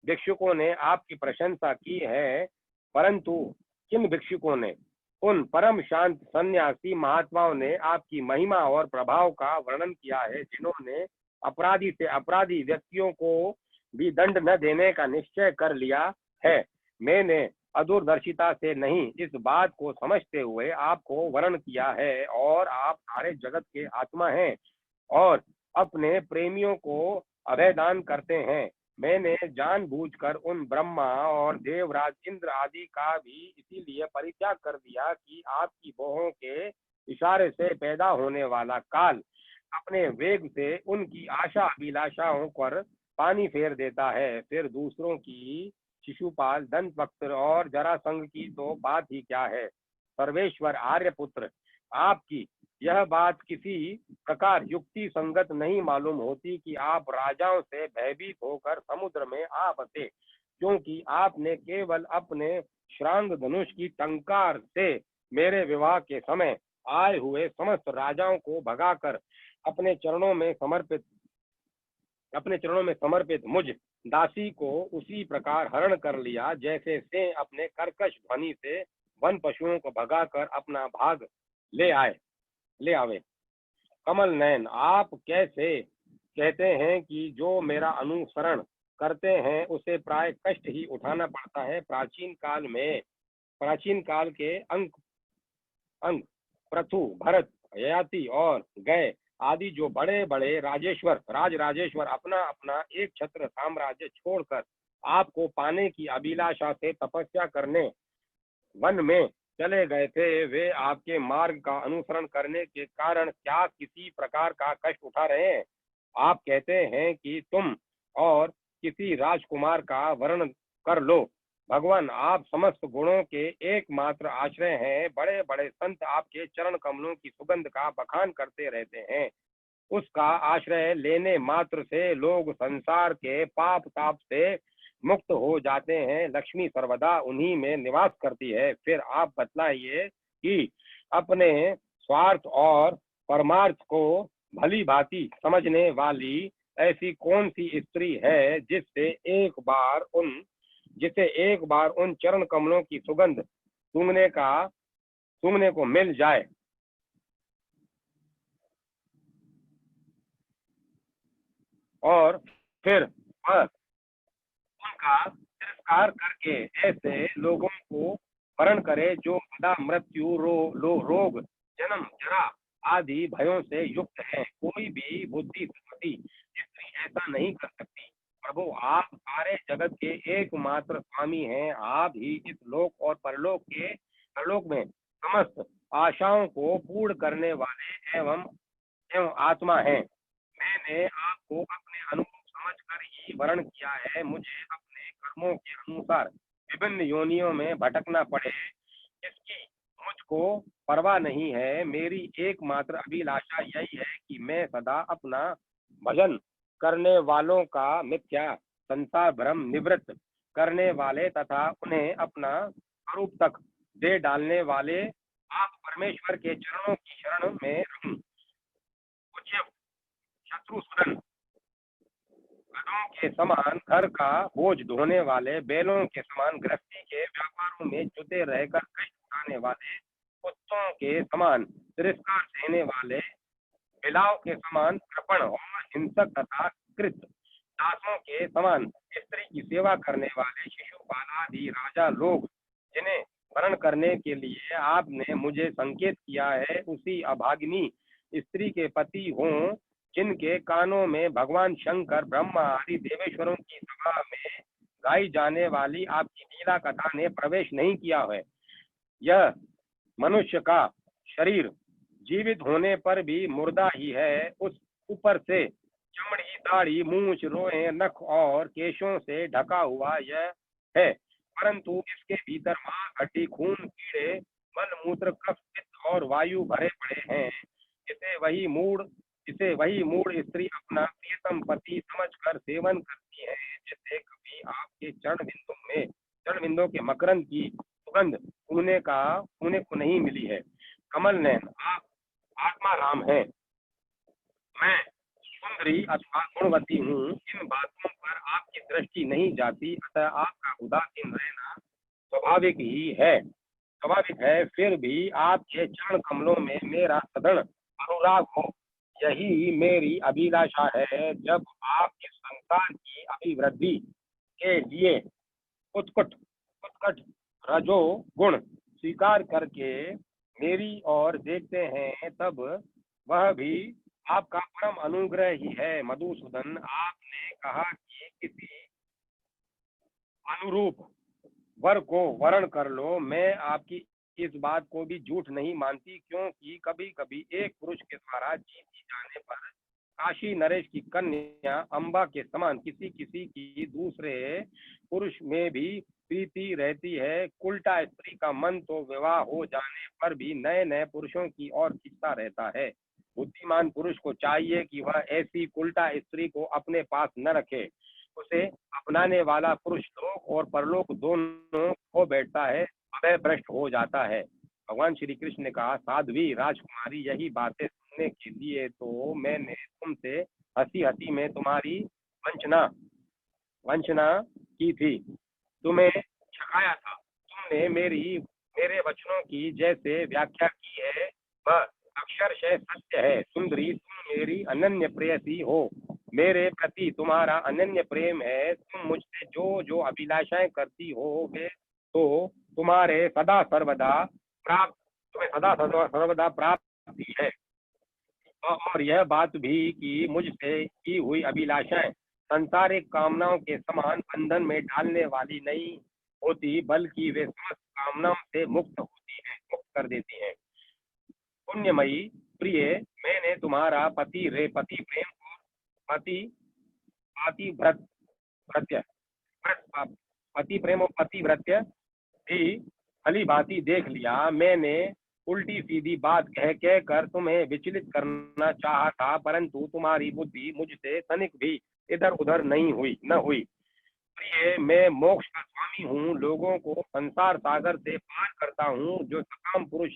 भिक्षुकों ने आपकी प्रशंसा की है, परंतु किन भिक्षुकों ने? उन परम शांत सन्यासी महात्माओं ने आपकी महिमा और प्रभाव का वर्णन किया है, जिन्होंने अपराधी से अपराधी व्यक्तियों को भी दंड न देने का निश्चय कर लिया है। मैंने अदूरदर्शिता से नहीं, इस बात को समझते हुए आपको वर्णन किया है। और आप सारे जगत के आत्मा हैं और अपने प्रेमियों को अभयदान करते हैं। मैंने जानबूझकर उन ब्रह्मा और देवराज इंद्र आदि का भी इसीलिए परित्याग कर दिया कि आपकी भौहों के इशारे से पैदा होने वाला काल अपने वेग से उनकी आशा अभिलाषाओं पर पानी फेर देता है। फिर दूसरों की शिशुपाल दंतवक्त्र और जरासंघ की तो बात ही क्या है। सर्वेश्वर आर्यपुत्र, आपकी यह बात किसी प्रकार युक्ति संगत नहीं मालूम होती कि आप राजाओं से भयभीत होकर समुद्र में आ बसे, क्योंकि आपने केवल अपने श्रांग धनुष की टंकार से मेरे विवाह के समय आए हुए समस्त राजाओं को भगाकर अपने चरणों में समर्पित मुझ दासी को उसी प्रकार हरण कर लिया, जैसे से अपने कर्कश ध्वनि से वन पशुओं को भगाकर अपना भाग ले आवे। कमल नयन, आप कैसे कहते हैं कि जो मेरा अनुसरण करते हैं उसे प्राय कष्ट ही उठाना पड़ता है। प्राचीन काल के अंक पृथु भरत ययाति और गए आदि जो बड़े बड़े राजेश्वर अपना अपना एक छत्र साम्राज्य छोड़कर आपको पाने की अभिलाषा से तपस्या करने वन में चले गए थे, वे आपके मार्ग का अनुसरण करने के कारण क्या किसी प्रकार का कष्ट उठा रहे हैं? आप कहते हैं कि तुम और किसी राजकुमार का वर्ण कर लो। भगवान, आप समस्त गुणों के एकमात्र आश्रय हैं। बड़े बड़े संत आपके चरण कमलों की सुगंध का बखान करते रहते हैं। उसका आश्रय लेने मात्र से लोग संसार के पाप ताप से मुक्त हो जाते हैं। लक्ष्मी सर्वदा उन्हीं में निवास करती है। फिर आप बतलाइए कि अपने स्वार्थ और परमार्थ को भली भांति समझने वाली ऐसी कौन सी स्त्री है जिसे एक बार उन चरण कमलों की सुगंध सूंघने को मिल जाए और फिर वह उनका तिरस्कार करके ऐसे लोगों को वरण करे जो सदा मृत्यु, रोग, जन्म, जरा आदि भयों से युक्त है। कोई भी बुद्धिमती स्त्री ऐसा नहीं कर सकती। प्रभु, आप सारे जगत के एकमात्र स्वामी हैं। आप ही इस लोक और परलोक में समस्त आशाओं को पूर्ण करने वाले एवं आत्मा हैं। मैंने आपको अपने अनुरूप समझकर ही वर्ण किया है। मुझे अपने कर्मों के अनुसार विभिन्न योनियों में भटकना पड़े, इसकी मुझको परवाह नहीं है। मेरी एकमात्र अभिलाषा यही है कि मैं सदा अपना भजन करने वालों का मिथ्या संसार भ्रम निवृत्त करने वाले तथा उन्हें अपना स्वरूप तक दे डालने वाले आप परमेश्वर के चरणों की शरण में रहूं। पूज्य शत्रुसूदन, गधों के समान घर का बोझ ढोने वाले, बैलों के समान गृहस्थी के व्यापारों में जुटे रहकर कष्ट उठाने वाले, कुत्तों के समान तिरस्कार सहने वाले, बिलाव के समान कृपण और हिंसक तथा कृत दासों के समान स्त्री की सेवा करने वाले शिशुपालादि राजा लोग, जिन्हें वर्ण करने के लिए आपने मुझे संकेत किया है, उसी अभागिनी स्त्री के पति हों, जिनके कानों में भगवान शंकर, ब्रह्मा आदि देवेश्वरों की सभा में गाई जाने वाली आपकी लीला कथा ने प्रवेश नहीं किया है। यह मनुष्य का शरीर जीवित होने पर भी मुर्दा ही है। उस ऊपर से चमड़ी, दाढ़ी, मूछ, रोए, नख और केशों से ढका हुआ यह है, परंतु इसके भीतर मांस, हड्डी, खून, कीड़े, मल मूत्र, कफ, पित्त और वायु भरे पड़े हैं। इसे वही मूढ़ स्त्री अपना प्रियतम पति समझकर सेवन करती है, जिसे कभी आपके चरण बिंदों के मकरंद की सुगंध सूंघने को नहीं मिली है। कमल नयन, आप आत्मा राम है। मैं सुंदरी अथवा गुणवती हूँ, इन बातों पर आपकी दृष्टि नहीं जाती, अतः आपका उदासीन रहना स्वाभाविक है। फिर भी आपके चरण कमलों में मेरा सदृढ़ अनुराग हो, यही मेरी अभिलाषा है। जब आप इस संसार की अभिवृद्धि के लिए उत्कट रजो गुण स्वीकार करके मेरी ओर देखते हैं, तब वह भी आपका परम अनुग्रह ही है। मधुसूदन, आपने कहा कि किसी अनुरूप वर को वर्ण कर लो। मैं आपकी इस बात को भी झूठ नहीं मानती, क्योंकि कभी कभी एक पुरुष के द्वारा जीती जाने पर काशी नरेश की कन्या अम्बा के समान किसी किसी की दूसरे पुरुष में भी प्रीति रहती है। उल्टा स्त्री का मन तो विवाह हो जाने पर भी नए नए पुरुषों की ओर खींचता रहता है। बुद्धिमान पुरुष को चाहिए कि वह ऐसी उल्टा स्त्री को अपने पास न रखे। उसे अपनाने वाला पुरुष लोक और परलोक दोनों खो बैठता है, अभय भ्रष्ट हो जाता है। भगवान श्री कृष्ण ने कहा, साध्वी राजकुमारी, यही बातें सुनने के लिए तो मैंने तुमसे हंसी हंसी में तुम्हारी वंचना वंचना की थी, तुम्हें छकाया था। तुमने मेरे वचनों की जैसे व्याख्या की है, वह अक्षरशः सत्य है। सुंदरी, तुम मेरी अनन्य प्रेयसी हो। मेरे प्रति तुम्हारा अनन्य प्रेम है। तुम मुझसे जो जो अभिलाषाएं करती हो, वे तो तुम्हें सदा सर्वदा प्राप्त ही है। और यह बात भी कि मुझसे की हुई अभिलाषाएं सांसारिक कामनाओं के समान बंधन में डालने वाली नहीं होती, बल्कि वे समस्त कामनाओं से मुक्त होती हैं, मुक्त कर देती हैं। पुण्यमयी प्रिय, मैंने तुम्हारा पति प्रेम, पति पातिव्रत भृत्य पति प्रेम और पतिव्रत्य भी भली भांति देख लिया। मैंने उल्टी सीधी बात कह कह कर तुम्हें विचलित करना चाहा था, परंतु तुम्हारी बुद्धि मुझसे तनिक भी इधर उधर नहीं हुई न हुई। प्रिय, मैं मोक्ष का स्वामी हूँ, लोगों को संसार सागर से पार करता हूँ। जो सकाम पुरुष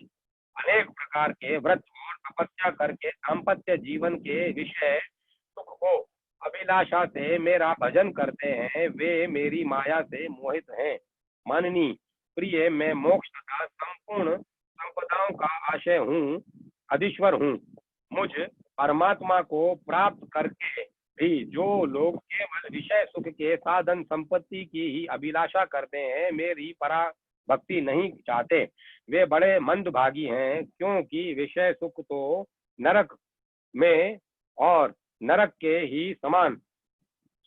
अनेक प्रकार के व्रत और तपस्या करके दाम्पत्य जीवन के विषय सुख को अभिलाषा से मेरा भजन करते हैं, वे मेरी माया से मोहित हैं। माननी प्रिय, मैं मोक्ष तथा संपूर्ण संपदाओं का आशय हूँ, अधीश्वर हूँ। मुझ परमात्मा को प्राप्त करके भी जो लोग केवल विषय सुख के साधन संपत्ति की ही अभिलाषा करते हैं, मेरी परा भक्ति नहीं चाहते, वे बड़े मंदभागी हैं, क्योंकि विषय सुख तो नरक में और नरक के ही समान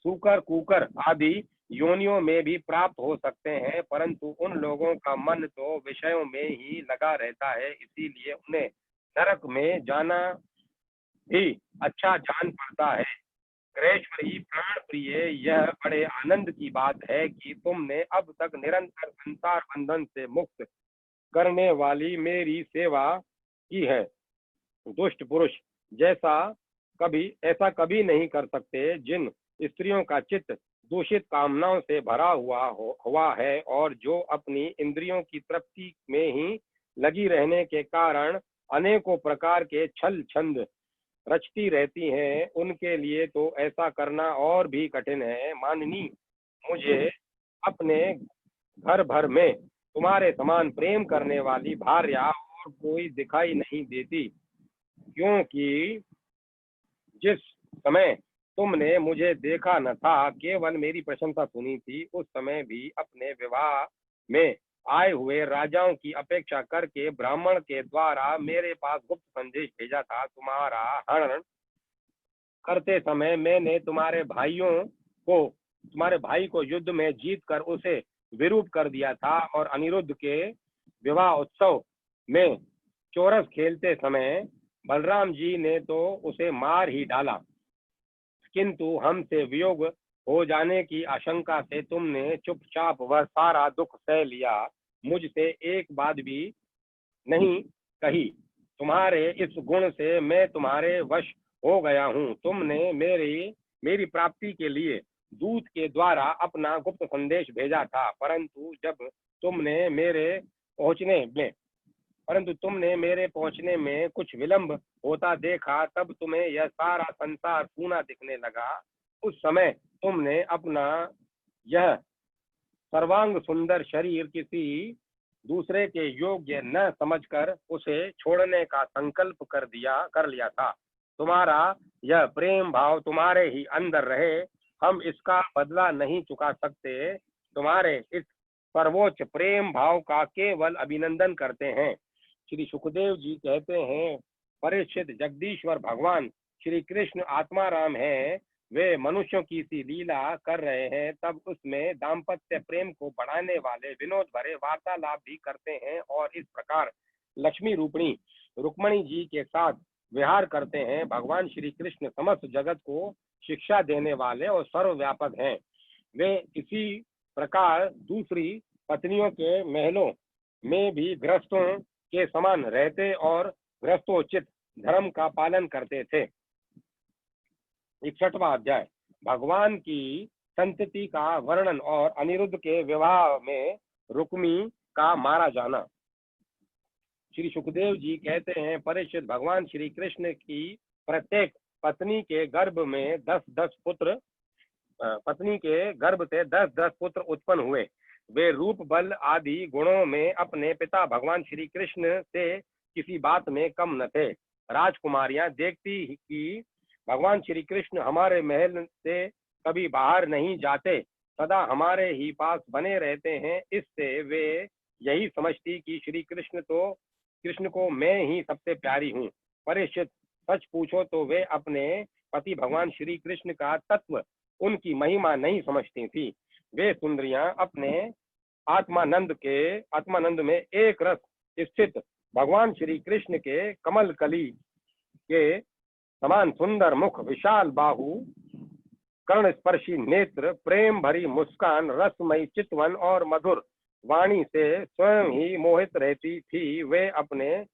सूकर कुकर आदि योनियों में भी प्राप्त हो सकते हैं, परंतु उन लोगों का मन तो विषयों में ही लगा रहता है, इसीलिए उन्हें नरक में जाना भी अच्छा जान पड़ता है। ग्रहेश्वरी प्राण प्रिय, यह बड़े आनंद की बात है कि तुमने अब तक निरंतर संसार बंधन से मुक्त करने वाली मेरी सेवा की है। दुष्ट पुरुष जैसा ऐसा कभी नहीं कर सकते। जिन स्त्रियों का चित्त दूषित कामनाओं से भरा हुआ है और जो अपनी इंद्रियों की तृप्ति में ही लगी रहने के कारण अनेकों प्रकार के छल छंद रचती रहती हैं, उनके लिए तो ऐसा करना और भी कठिन है। माननी, मुझे अपने घर भर में तुम्हारे समान प्रेम करने वाली भार्या और कोई दिखाई नहीं देती, क्योंकि जिस समय तुमने मुझे देखा न था, केवल मेरी प्रशंसा सुनी थी, उस समय भी अपने विवाह में आए हुए राजाओं की अपेक्षा करके ब्राह्मण के द्वारा मेरे पास गुप्त संदेश भेजा था। तुम्हारा हरण करते समय मैंने तुम्हारे भाई को युद्ध में जीत कर उसे विरूप कर दिया था, और अनिरुद्ध के विवाह उत्सव में चोरस खेलते समय बलराम जी ने तो उसे मार ही डाला, किंतु हमसे वियोग हो जाने की आशंका से तुमने चुपचाप वह सारा दुख सह लिया, मुझसे एक बात भी नहीं कही। तुम्हारे इस गुण से मैं तुम्हारे वश हो गया हूँ। तुमने मेरी प्राप्ति के लिए दूत के द्वारा अपना गुप्त संदेश भेजा था, परंतु तुमने मेरे पहुंचने में कुछ विलंब होता देखा, तब तुम्हें यह सारा संसार सूना दिखने लगा। उस समय तुमने अपना यह सर्वांग सुंदर शरीर किसी दूसरे के योग्य न समझकर उसे छोड़ने का संकल्प कर लिया था। तुम्हारा यह प्रेम भाव तुम्हारे ही अंदर रहे, हम इसका बदला नहीं चुका सकते। तुम्हारे इस सर्वोच्च प्रेम भाव का केवल अभिनंदन करते हैं। श्री सुखदेव जी कहते हैं, परीक्षित, जगदीश्वर भगवान श्री कृष्ण आत्माराम हैं, वे मनुष्यों की सी लीला कर रहे हैं, तब उसमें दाम्पत्य प्रेम को बढ़ाने वाले विनोद भरे वार्तालाप भी करते हैं, और इस प्रकार लक्ष्मी रूपणी रुक्मणी जी के साथ विहार करते हैं। भगवान श्री कृष्ण समस्त जगत को शिक्षा देने वाले और सर्वव्यापक हैं। वे इसी प्रकार दूसरी पत्नियों के महलों में भी गृहस्थों के समान रहते और गृहस्थोचित धर्म का पालन करते थे। 61वां अध्याय, भगवान की संतति का वर्णन और अनिरुद्ध के विवाह में रुक्मी का मारा जाना। श्री सुखदेव जी कहते हैं, परीक्षित, भगवान श्री कृष्ण की प्रत्येक पत्नी के गर्भ से 10-10 पुत्र उत्पन्न हुए। वे रूप, बल आदि गुणों में अपने पिता भगवान श्री कृष्ण से किसी बात में कम न थे। राजकुमारियां देखती कि भगवान श्री कृष्ण हमारे महल से कभी बाहर नहीं जाते, सदा हमारे ही पास बने रहते हैं, इससे वे यही समझती कि श्री कृष्ण को मैं ही सबसे प्यारी हूँ। परीक्षित, सच पूछो तो वे अपने पति भगवान श्री कृष्ण का तत्व, उनकी महिमा नहीं समझती थी। वे सुंदरियां अपने आत्मानंद में एक रस स्थित भगवान श्री कृष्ण के कमल कली के समान सुंदर मुख, विशाल बाहु, कर्ण स्पर्शी नेत्र, प्रेम भरी मुस्कान, रसमयी चितवन और मधुर वाणी से स्वयं ही मोहित रहती थी। वे अपने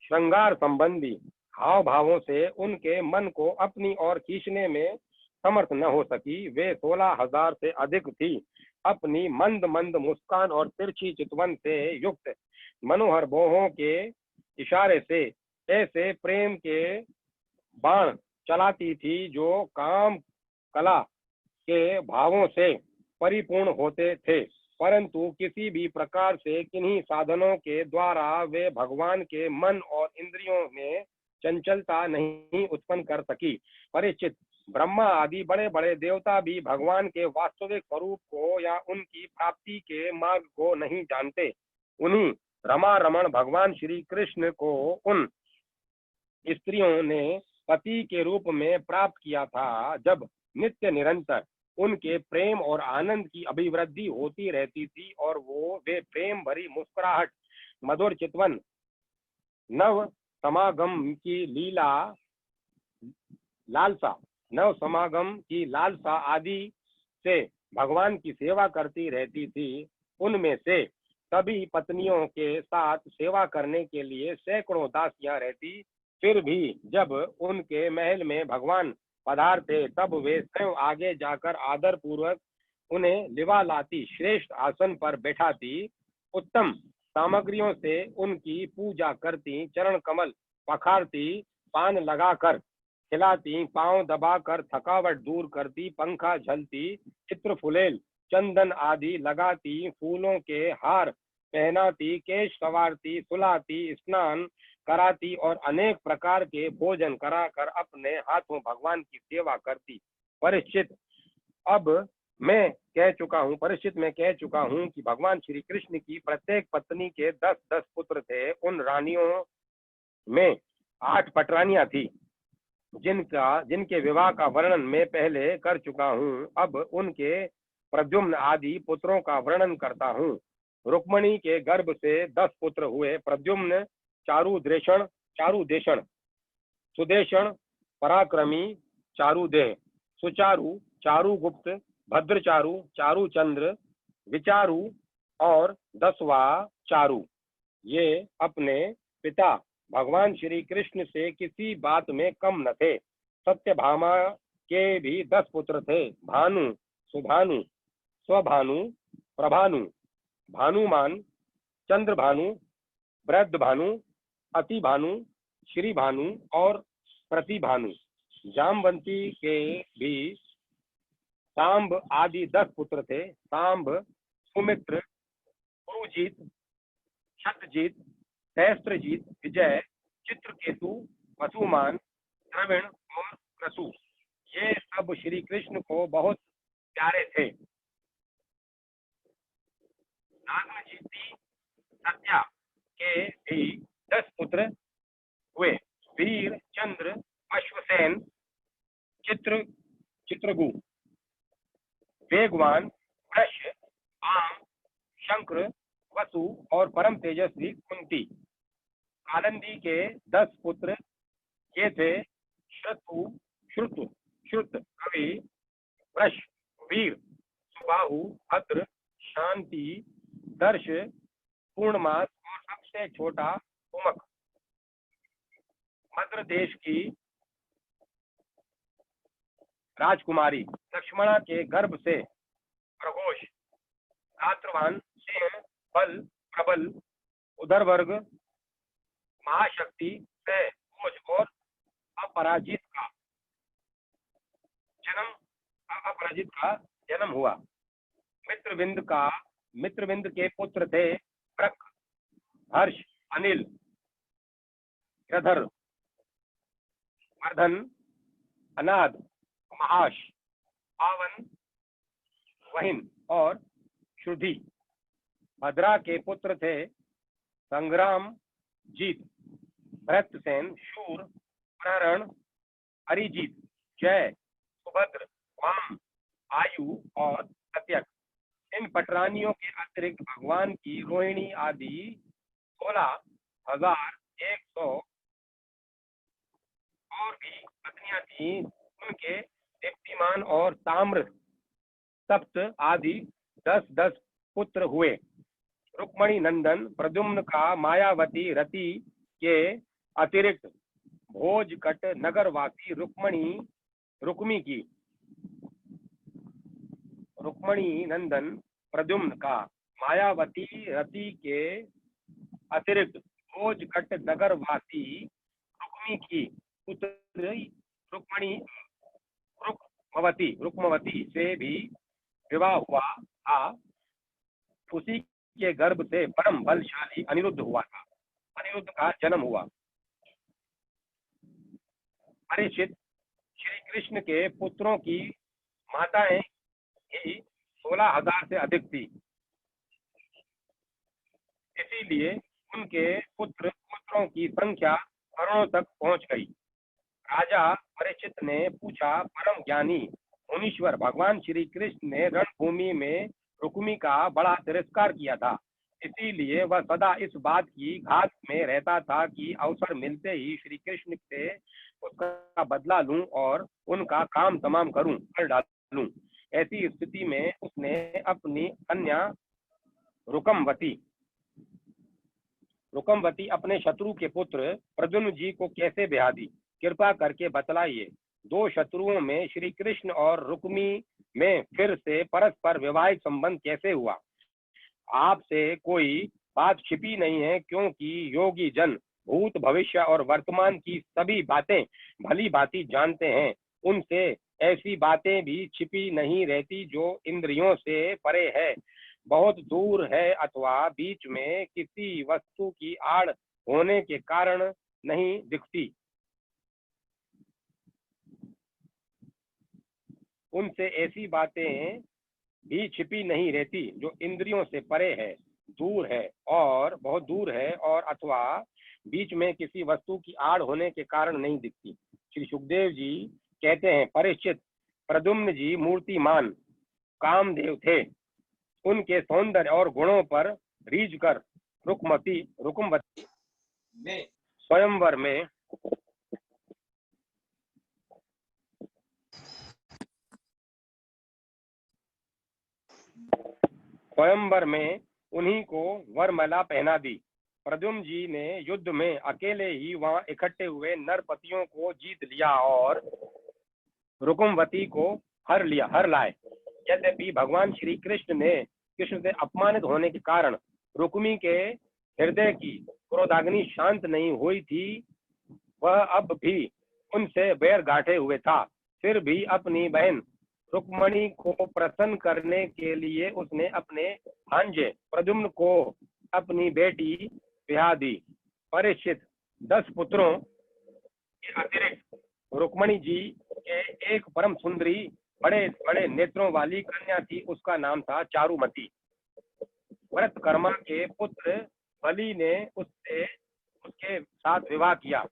श्रृंगार संबंधी हाव भावों से उनके मन को अपनी ओर खींचने में समर्थ न हो सकी। वे 16,000 से अधिक थी। अपनी मंद मंद मुस्कान और तिरछी चितवन से युक्त मनोहर बाहों के इशारे से ऐसे प्रेम के बाण चलाती थी जो काम कला के भावों से परिपूर्ण होते थे, परंतु किसी भी प्रकार से किन्हीं साधनों के द्वारा वे भगवान के मन और इंद्रियों में चंचलता नहीं उत्पन्न कर सकी। परीक्षित, ब्रह्मा आदि बड़े बड़े देवता भी भगवान के वास्तविक स्वरूप को या उनकी प्राप्ति के मार्ग को नहीं जानते। उन्हीं रमा रमण भगवान श्री कृष्ण को उन स्त्रियों ने पति के रूप में प्राप्त किया था। जब नित्य निरंतर उनके प्रेम और आनंद की अभिवृद्धि होती रहती थी और वे प्रेम भरी मुस्कुराहट, मधुर चितवन, नव समागम की लालसा आदि से भगवान की सेवा करती रहती थी। उनमें से सभी पत्नियों के साथ सेवा करने के लिए सैकड़ों दासियां रहती। फिर भी जब उनके महल में भगवान पधारते तब वे स्वयं आगे जाकर आदर पूर्वक उन्हें लिवा लाती, श्रेष्ठ आसन पर बैठाती, उत्तम सामग्रियों से उनकी पूजा करती, चरण कमल पखारती, पान लगाकर खिलाती, पांव दबाकर थकावट दूर करती, पंखा झलती, चित्र फुलेल, चंदन आदि लगाती, फूलों के हार पहनाती, केश संवारती, सुलाती, स्नान कराती और अनेक प्रकार के भोजन कराकर अपने हाथों भगवान की सेवा करती। परीक्षित मैं कह चुका हूँ कि भगवान श्री कृष्ण की प्रत्येक पत्नी के 10-10 पुत्र थे। उन रानियों में 8 पटरानियां थी जिनके विवाह का वर्णन मैं पहले कर चुका हूँ। अब उनके प्रद्युम्न आदि पुत्रों का वर्णन करता हूँ। रुक्मणी के गर्भ से 10 पुत्र हुए। प्रद्युम्न चारुदेषण, सुदेषण, पराक्रमी, चारुदेह, सुचारु, चारुगुप्त, भद्रचारु, चारुचंद्र, विचारु और 10वां चारु। ये अपने पिता भगवान श्री कृष्ण से किसी बात में कम न थे। सत्यभामा के भी 10 पुत्र थे। भानु, सुभानु, स्वभानु, प्रभानु, भानुमान, चंद्रभानु, वृद्धभानु, अतिभानु, श्रीभानु और प्रतिभानु। जामवंती के भी सांब आदि 10 पुत्र थे। सांब, सुमित्र, पुरुजीत, शतजीत, सहस्त्रजीत, विजय, चित्रकेतु, वसुमान, द्रविण और क्रतु। ये सब श्री कृष्ण को बहुत प्यारे थे। नागजीती, सत्या के भी 10 पुत्र हुए। वीर, चंद्र, अश्वसेन, चित्रगु, वेगवान, वृष, आम, शंकर, वसु और परम तेजस्वी कुंती। कालिंदी के 10 पुत्र ये थे। श्रुत, कवि, वृष, वीर, सुबाहु, भद्र, शांति, दर्श, पूर्णमास और सबसे छोटा कुमक। मद्र देश की राजकुमारी लक्ष्मणा के गर्भ से प्रघोष, गात्रवान, सिंह, बल, प्रबल, उदरवर्ग, महाशक्ति, भोज और अपराजित का जन्म हुआ। मित्रविंद के पुत्र थे प्रक, हर्ष, अनिल, गिरधर, वर्धन, अनाद, महाश, आवन, वहिन और श्रुधि। भद्रा के पुत्र थे संग्राम, जीत, भरतसेन, शूर, प्रहरण, अरिजीत, जय, सुभद्र, वाम, आयु और प्रत्यक्ष। इन पटरानियों के अतिरिक्त भगवान की रोहिणी आदि 16,100 और भी पत्नियां थीं। उनके दीप्तिमान और ताम्र सप्त आदि 10-10 पुत्र हुए। रुक्मणी नंदन प्रद्युम्न का मायावती रति के अतिरिक्त भोजकट नगरवासी रुक्मणी नंदन प्रद्युम्न का मायावती रति के अतिरिक्त भोजकट नगरवासी रुक्मी की पुत्री रुक्मवती से भी विवाह हुआ था। उसी के गर्भ से परम बलशाली अनिरुद्ध हुआ था। अनिरुद्ध का जन्म हुआ। परीक्षित, श्री कृष्ण के पुत्रों की माताएं ही 16,000 से अधिक थी, इसीलिए उनके पुत्रों की संख्या करोड़ों तक पहुंच गई। राजा परीक्षित ने पूछा, परम ज्ञानी मुनीश्वर, भगवान श्री कृष्ण ने रणभूमि में रुक्मी का बड़ा तिरस्कार किया था, इसीलिए वह सदा इस बात की घात में रहता था कि अवसर मिलते ही श्री कृष्ण से उसका बदला लूं और उनका काम तमाम कर डालूं। ऐसी स्थिति में उसने अपनी कन्या रुकमवती अपने शत्रु के पुत्र प्रद्युम्न जी को कैसे ब्याह दी, कृपा करके बतलाइए। 2 शत्रुओं में श्री कृष्ण और रुक्मी में फिर से परस्पर वैवाहिक संबंध कैसे हुआ? आपसे कोई बात छिपी नहीं है, क्योंकि योगी जन भूत भविष्य और वर्तमान की सभी बातें भली भांति जानते हैं। उनसे ऐसी बातें भी छिपी नहीं रहती जो इंद्रियों से परे है, बहुत दूर है अथवा बीच में किसी वस्तु की आड़ होने के कारण नहीं दिखती। उनसे ऐसी बातें भी छिपी नहीं रहती जो इंद्रियों से परे है, दूर है और बहुत दूर है, और अथवा बीच में किसी वस्तु की आड़ होने के कारण नहीं दिखती। श्री सुखदेव जी कहते हैं, परीक्षित, प्रद्युम्न जी मूर्तिमान कामदेव थे। उनके सौंदर्य और गुणों पर रीझ कर रुक्मवती स्वयंवर में उन्हीं को वरमाला पहना दी। प्रद्युम्न जी ने युद्ध में अकेले ही वहां इकट्ठे हुए नरपतियों को जीत लिया और रुक्मवती को हर लाए। यद्यपि भगवान श्री कृष्ण से अपमानित होने के कारण रुक्मी के हृदय की क्रोधाग्नि शांत नहीं हुई थी, वह अब भी उनसे बैर गांठे हुए था। फिर भी अपनी बहन रुक्मणी को प्रसन्न करने के लिए उसने अपने भांजे प्रद्युम्न को अपनी बेटी ब्याह दी। परीक्षित, 10 पुत्रों के अतिरिक्त रुक्मणी जी के एक परम सुंदरी बड़े बड़े नेत्रों वाली कन्या थी, उसका नाम था चारुमती। व्रतकर्मा के पुत्र बलि ने उसके साथ विवाह किया।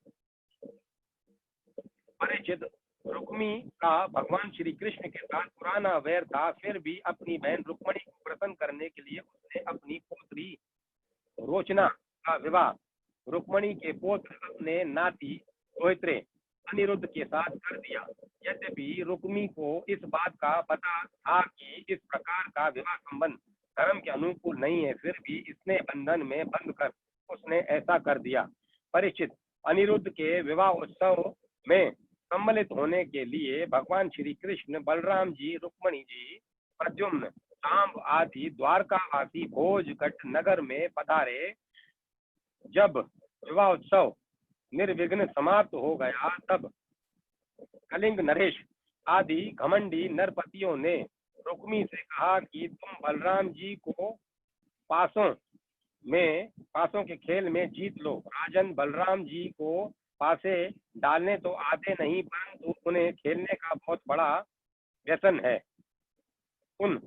परीक्षित, रुक्मी का भगवान श्री कृष्ण के साथ पुराना वैर था, फिर भी अपनी बहन रुक्मणी को प्रसन्न करने के लिए उसने अपनी पुत्री रोचना का विवाह रुक्मणी के पुत्र अपने नाती सोहित्रे अनिरुद्ध के साथ कर दिया। यद्यपि रुक्मी को इस बात का पता था कि इस प्रकार का विवाह संबंध धर्म के अनुकूल नहीं है, फिर भी इसने बंधन में बंध कर उसने ऐसा कर दिया। परीक्षित, अनिरुद्ध के विवाह उत्सव में सम्मिलित होने के लिए भगवान श्री कृष्ण, बलराम जी, रुक्मणी जी, प्रद्युम्न, सांब आदि द्वारकावासी भोजकट नगर में पधारे। जब विवाह उत्सव निर्विघ्न समाप्त हो गया, तब कलिंग नरेश आदि घमंडी नरपतियों ने रुक्मी से कहा कि तुम बलराम जी को पासों के खेल में जीत लो। राजन, बलराम जी को पासे डालने तो आते नहीं, परंतु उन्हें खेलने का बहुत बड़ा व्यसन है। उन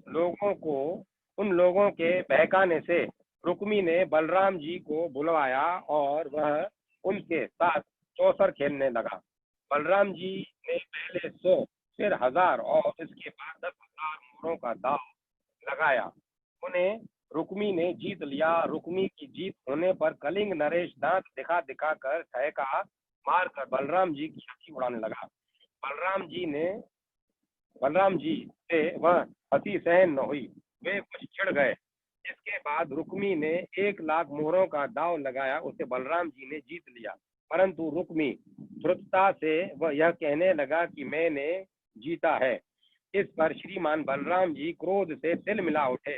लोगों के बहकाने से रुक्मी ने बलराम जी को बुलवाया और वह उनके साथ चौसर खेलने लगा। बलराम जी ने पहले 100, फिर 1000 और इसके बाद 10,000 मोहरों का दाव लगाया। उन्हें रुक्मी ने जीत लिया। रुक्मी की जीत होने पर कलिंग नरेश दांत दिखा दिखा कर ठहका मारकर बलराम जी की हंसी उड़ाने लगा। बलराम जी ने बलराम जी से वह हंसी सहन न हुई। वे कुछ चिढ़ गए। इसके बाद रुक्मी ने 1,00,000 मोहरों का दाव लगाया। उसे बलराम जी ने जीत लिया। परंतु रुक्मी ध्रुवता से वह यह कहने लगा कि मैंने जीता है। इस पर श्रीमान बलराम जी क्रोध से तिलमिला उठे।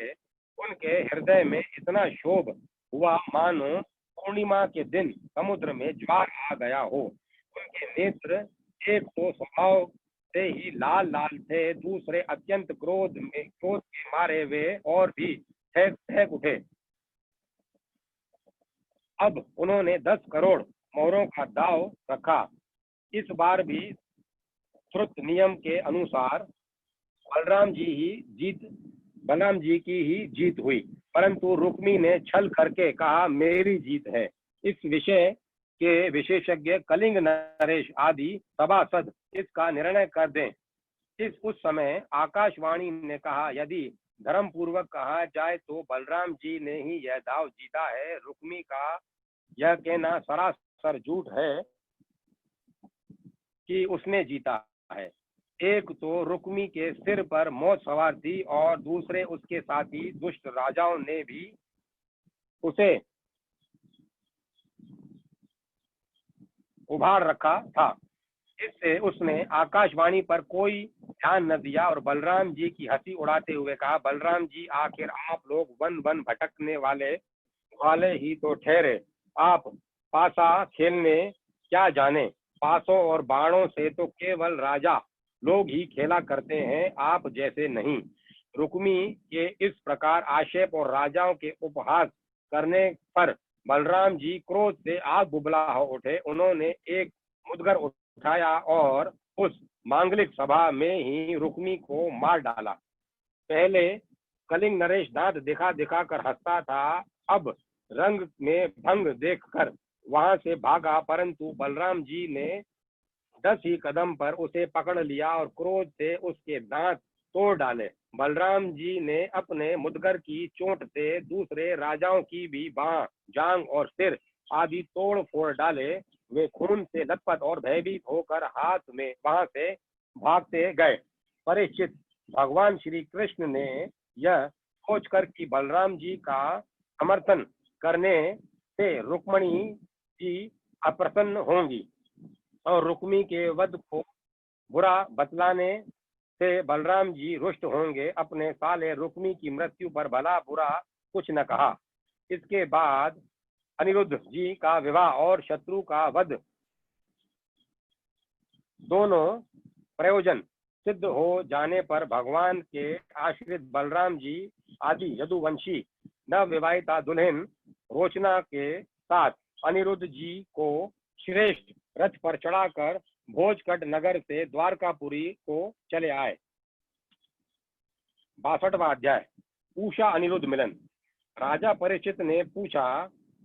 उनके हृदय में इतना क्षोभ हुआ मानो पूर्णिमा के दिन समुद्र में ज्वार आ गया हो। उनके नेत्र एक तो स्वभाव से ही लाल लाल थे, दूसरे अत्यंत क्रोध के मारे वे और भी ठहक उठे। अब उन्होंने 10 करोड़ मोहरों का दाव रखा। इस बार भी श्रुत नियम के अनुसार बलराम जी की ही जीत हुई। परंतु रुक्मी ने छल करके कहा मेरी जीत है। इस विषय के विशेषज्ञ कलिंग नरेश आदि सभासद इसका निर्णय कर दें। उस समय आकाशवाणी ने कहा यदि धर्म पूर्वक कहा जाए तो बलराम जी ने ही यह दाव जीता है। रुक्मी का यह कहना सरासर झूठ है कि उसने जीता है। एक तो रुक्मी के सिर पर मौत सवार थी और दूसरे उसके साथी दुष्ट राजाओं ने भी उसे उभार रखा था। इससे उसने आकाशवाणी पर कोई ध्यान न दिया और बलराम जी की हंसी उड़ाते हुए कहा बलराम जी आखिर आप लोग वन वन भटकने वाले ही तो ठहरे। आप पासा खेलने क्या जाने। पासों और बाणों से तो केवल राजा लोग ही खेला करते हैं, आप जैसे नहीं। रुक्मी के इस प्रकार आक्षेप और राजाओं के उपहास करने पर बलराम जी क्रोध से आग बुबला हो उठे। उन्होंने एक मुदगर उठाया और उस मांगलिक सभा में ही रुक्मी को मार डाला। पहले कलिंग नरेश दांत दिखा दिखा कर हंसता था, अब रंग में भंग देखकर वहां से भागा। परंतु बलराम जी ने 10 ही कदम पर उसे पकड़ लिया और क्रोध से उसके दांत तोड़ डाले। बलराम जी ने अपने मुदगर की चोट से दूसरे राजाओं की भी बांह, जांग और सिर आदि तोड़ फोड़ डाले। वे खून से लथपथ और भयभीत होकर हाथ में वहां से भागते गए। परीक्षित भगवान श्री कृष्ण ने यह सोचकर कि बलराम जी का समर्थन करने से रुक्मणी जी अप्रसन्न होंगी और रुक्मी के वध को बुरा बतलाने से बलराम जी रुष्ट होंगे, अपने साले रुक्मी की मृत्यु पर भला बुरा कुछ न कहा। इसके बाद अनिरुद्ध जी का विवाह और शत्रु का वध दोनों प्रयोजन सिद्ध हो जाने पर भगवान के आश्रित बलराम जी आदि यदुवंशी नवविवाहिता दुल्हन रोचना के साथ अनिरुद्ध जी को श्रेष्ठ रथ पर चढ़ाकर भोजकट नगर से द्वारकापुरी को चले आए। 62वां अध्याय। पूषा अनिरुद्ध मिलन। राजा परीक्षित ने पूछा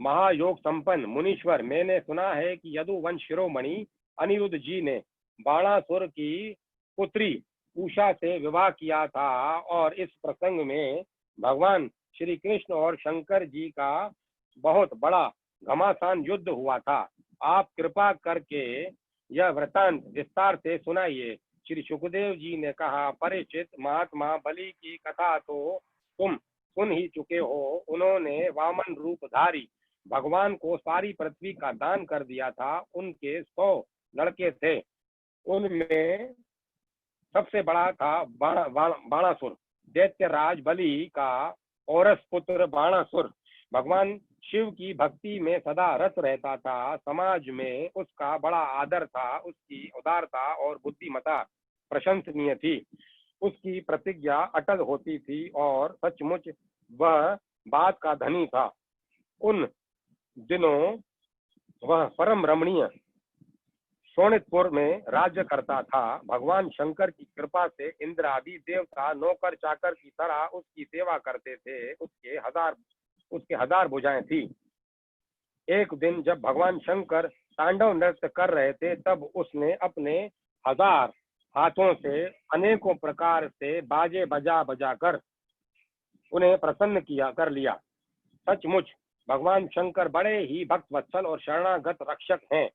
महायोग संपन्न मुनीश्वर, मैंने सुना है कि यदुवंश शिरोमणि अनिरुद्ध जी ने बाणासुर की पुत्री पूषा से विवाह किया था और इस प्रसंग में भगवान श्री कृष्ण और शंकर जी का बहुत बड़ा घमासान युद्ध हुआ था। आप कृपा करके यह वृतांत विस्तार से सुनाइए। श्री सुखदेव जी ने कहा परीक्षित, महात्मा बलि की कथा तो तुम सुन ही चुके हो। उन्होंने वामन रूपधारी भगवान को सारी पृथ्वी का दान कर दिया था। उनके 100 लड़के थे, उनमें सबसे बड़ा था बाणासुर। दैत्यराज बलि का औरस पुत्र बाणासुर भगवान शिव की भक्ति में सदा रत रहता था। समाज में उसका बड़ा आदर था। उसकी उदारता और बुद्धिमता प्रशंसनीय थी। उसकी प्रतिज्ञा अटल होती थी और सचमुच वह बात का धनी था। उन दिनों वह परम रमणीय शोणितपुर में राज्य करता था। भगवान शंकर की कृपा से इंद्र आदि देवता नौकर चाकर की तरह उसकी सेवा करते थे। उसके हजार भुजाएं थी। एक दिन जब भगवान शंकर तांडव नृत्य कर रहे थे, तब उसने अपने 1000 हाथों से अनेकों प्रकार से बाजे बजा बजा कर उन्हें प्रसन्न किया कर लिया। सचमुच भगवान शंकर बड़े ही भक्त वत्सल और शरणागत रक्षक हैं।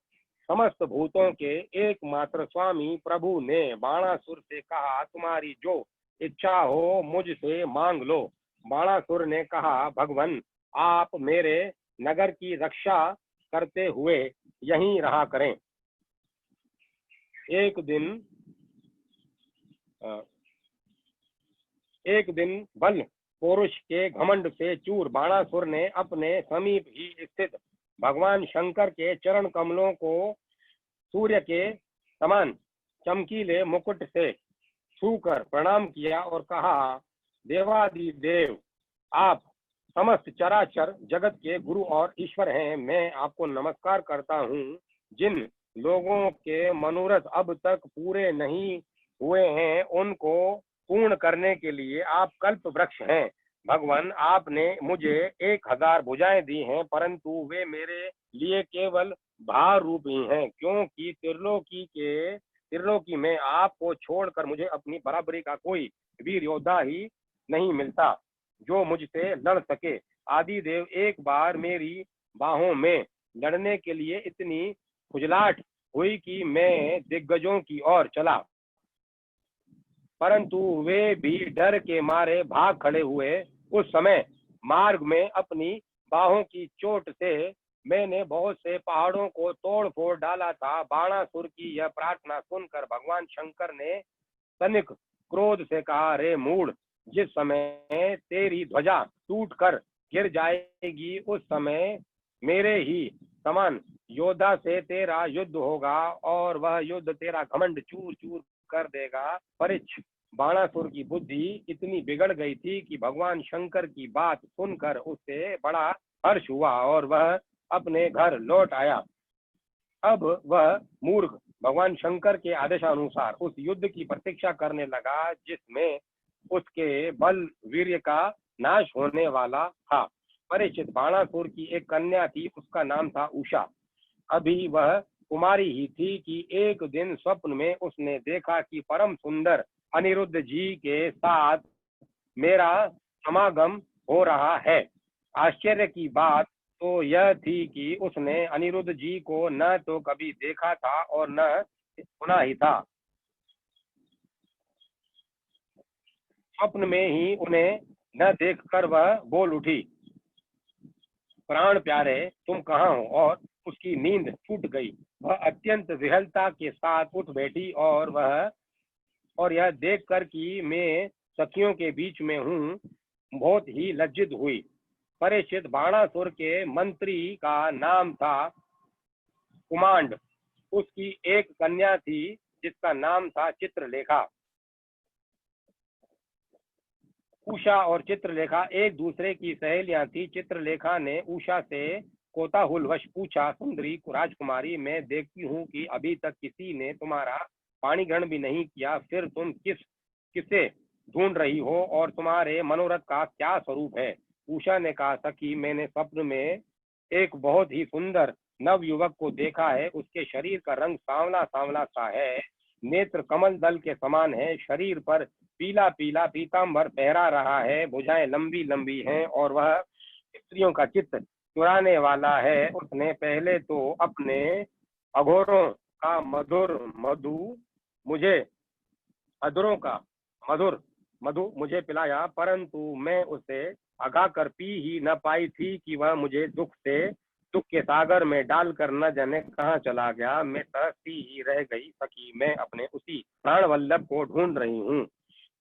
समस्त भूतों के एकमात्र स्वामी प्रभु ने बाणासुर से कहा, तुम्हारी जो इच्छा हो मुझसे मांग लो। बाणासुर ने कहा, भगवान आप मेरे नगर की रक्षा करते हुए यहीं रहा करें। एक दिन बल पुरुष के घमंड से चूर बाणासुर ने अपने समीप ही स्थित भगवान शंकर के चरण कमलों को सूर्य के समान चमकीले मुकुट से छूकर प्रणाम किया और कहा, देवादिदेव आप समस्त चराचर जगत के गुरु और ईश्वर हैं। मैं आपको नमस्कार करता हूँ। जिन लोगों के मनोरथ अब तक पूरे नहीं हुए हैं उनको पूर्ण करने के लिए आप कल्प वृक्ष हैं। भगवान आपने मुझे 1000 भुजाएं दी हैं, परंतु वे मेरे लिए केवल भार रूप ही हैं, क्योंकि त्रिलोकी में आपको छोड़कर मुझे अपनी बराबरी का कोई वीर योद्धा ही नहीं मिलता जो मुझसे लड़ सके। आदिदेव एक बार मेरी बाहों में लड़ने के लिए इतनी खुजलाहट हुई कि मैं दिग्गजों की ओर चला, परंतु वे भी डर के मारे भाग खड़े हुए। उस समय मार्ग में अपनी बाहों की चोट से मैंने बहुत से पहाड़ों को तोड़ फोड़ डाला था। बाणासुर की यह प्रार्थना सुनकर भगवान शंकर ने तनिक क्रोध से कहा, रे मूढ़, जिस समय तेरी ध्वजा टूट कर गिर जाएगी उस समय मेरे ही समान योद्धा से तेरा युद्ध होगा और वह युद्ध तेरा घमंड चूर चूर कर देगा। परीक्ष बाणासुर की बुद्धि इतनी बिगड़ गई थी कि भगवान शंकर की बात सुनकर उसे बड़ा हर्ष हुआ और वह अपने घर लौट आया। अब वह मूर्ख भगवान शंकर के आदेशानुसार उस युद्ध की प्रतीक्षा करने लगा जिसमें उसके बल वीर्य का नाश होने वाला था। परीक्षित, बाणासुर की एक कन्या थी, उसका नाम था उषा। अभी वह कुमारी ही थी कि एक दिन स्वप्न में उसने देखा कि परम सुंदर अनिरुद्ध जी के साथ मेरा समागम हो रहा है। आश्चर्य की बात तो यह थी कि उसने अनिरुद्ध जी को न तो कभी देखा था और न सुना ही था। स्वप्न में ही उन्हें न देखकर वह बोल उठी, प्राण प्यारे तुम कहाँ हो? और उसकी नींद छूट गई। वह अत्यंत विहलता के साथ उठ बैठी और यह देखकर कि मैं सखियों के बीच में हूँ बहुत ही लज्जित हुई। परीक्षित, बाणासुर के मंत्री का नाम था कुमांड। उसकी एक कन्या थी जिसका नाम था चित्रलेखा। उषा और चित्रलेखा एक दूसरे की सहेलियां थी। चित्रलेखा ने उषा से कोताहुलवश पूछा, सुंदरी राजकुमारी, मैं देखती हूँ कि अभी तक किसी ने तुम्हारा पाणी ग्रहण भी नहीं किया, फिर तुम किसे ढूंढ रही हो और तुम्हारे मनोरथ का क्या स्वरूप है? उषा ने कहा, सखी, मैंने स्वप्न में एक बहुत ही सुंदर नव युवक को देखा है। उसके शरीर का रंग सांवला सांवला सा है, नेत्र कमल दल के समान है, शरीर पर पीला पीला पीताम्बर पहरा रहा है, भुजाएं लंबी लंबी हैं और वह स्त्रियों का चित्त चुराने वाला है। उसने पहले तो अपने अघोरों का मधु मुझे पिलाया, परंतु मैं उसे अघाकर पी ही न पाई थी कि वह मुझे दुख के सागर में डालकर न जाने कहाँ चला गया। मैं तरसती ही रह गई सखी, मैं अपने उसी प्राण वल्लभ को ढूंढ रही हूँ।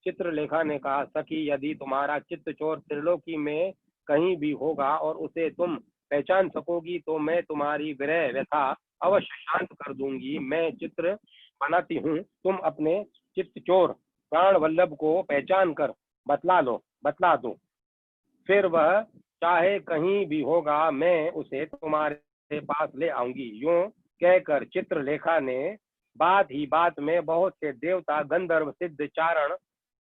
चित्रलेखा ने कहा, सखी, यदि तुम्हारा चित्त चोर त्रिलोकी में कहीं भी होगा और उसे तुम पहचान सकोगी तो मैं तुम्हारी विरह व्यथा अवश्य शांत कर दूंगी। मैं चित्र बनाती हूँ, तुम अपने चित्त चोर प्राण वल्लभ को पहचान कर बतला दो, फिर वह चाहे कहीं भी होगा, मैं उसे तुम्हारे पास ले आऊंगी। यूं कहकर चित्रलेखा ने बात ही बात में बहुत से देवता, गंधर्व, सिद्ध, चारण,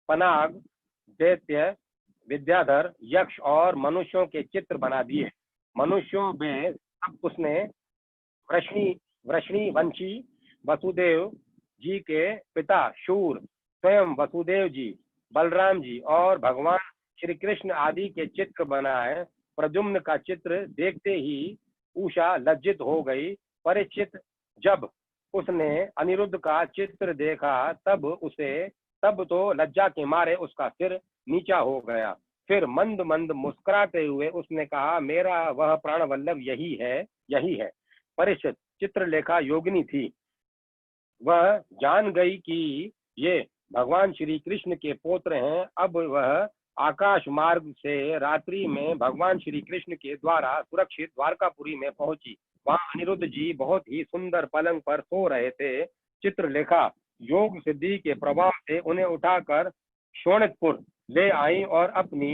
पनाग, दैत्य, विद्याधर, यक्ष और मनुष्यों के चित्र बना दिए। मनुष्यों में सब उसने वृष्णि वृष्णि वंशी वसुदेव जी के पिता शूर, स्वयं वसुदेव जी, बलराम जी और भगवान श्री कृष्ण आदि के चित्र बनाए। प्रद्युम्न का चित्र देखते ही उषा लज्जित हो गई। परीक्षित जब उसने अनिरुद्ध का चित्र देखा तब तो लज्जा के मारे उसका सिर नीचा हो गया। फिर मंद मंद मुस्कुराते हुए उसने कहा, मेरा वह प्राण वल्लभ यही है। परीक्षित चित्रलेखा योगिनी थी। वह जान गई कि ये भगवान श्री कृष्ण के पुत्र हैं। अब वह आकाश मार्ग से रात्रि में भगवान श्री कृष्ण के द्वारा सुरक्षित द्वारकापुरी में पहुंची। वहां अनिरुद्ध जी बहुत ही सुंदर पलंग पर सो रहे थे। चित्रलेखा योग सिद्धि के प्रभाव से उन्हें उठाकर शोणितपुर ले आई और अपनी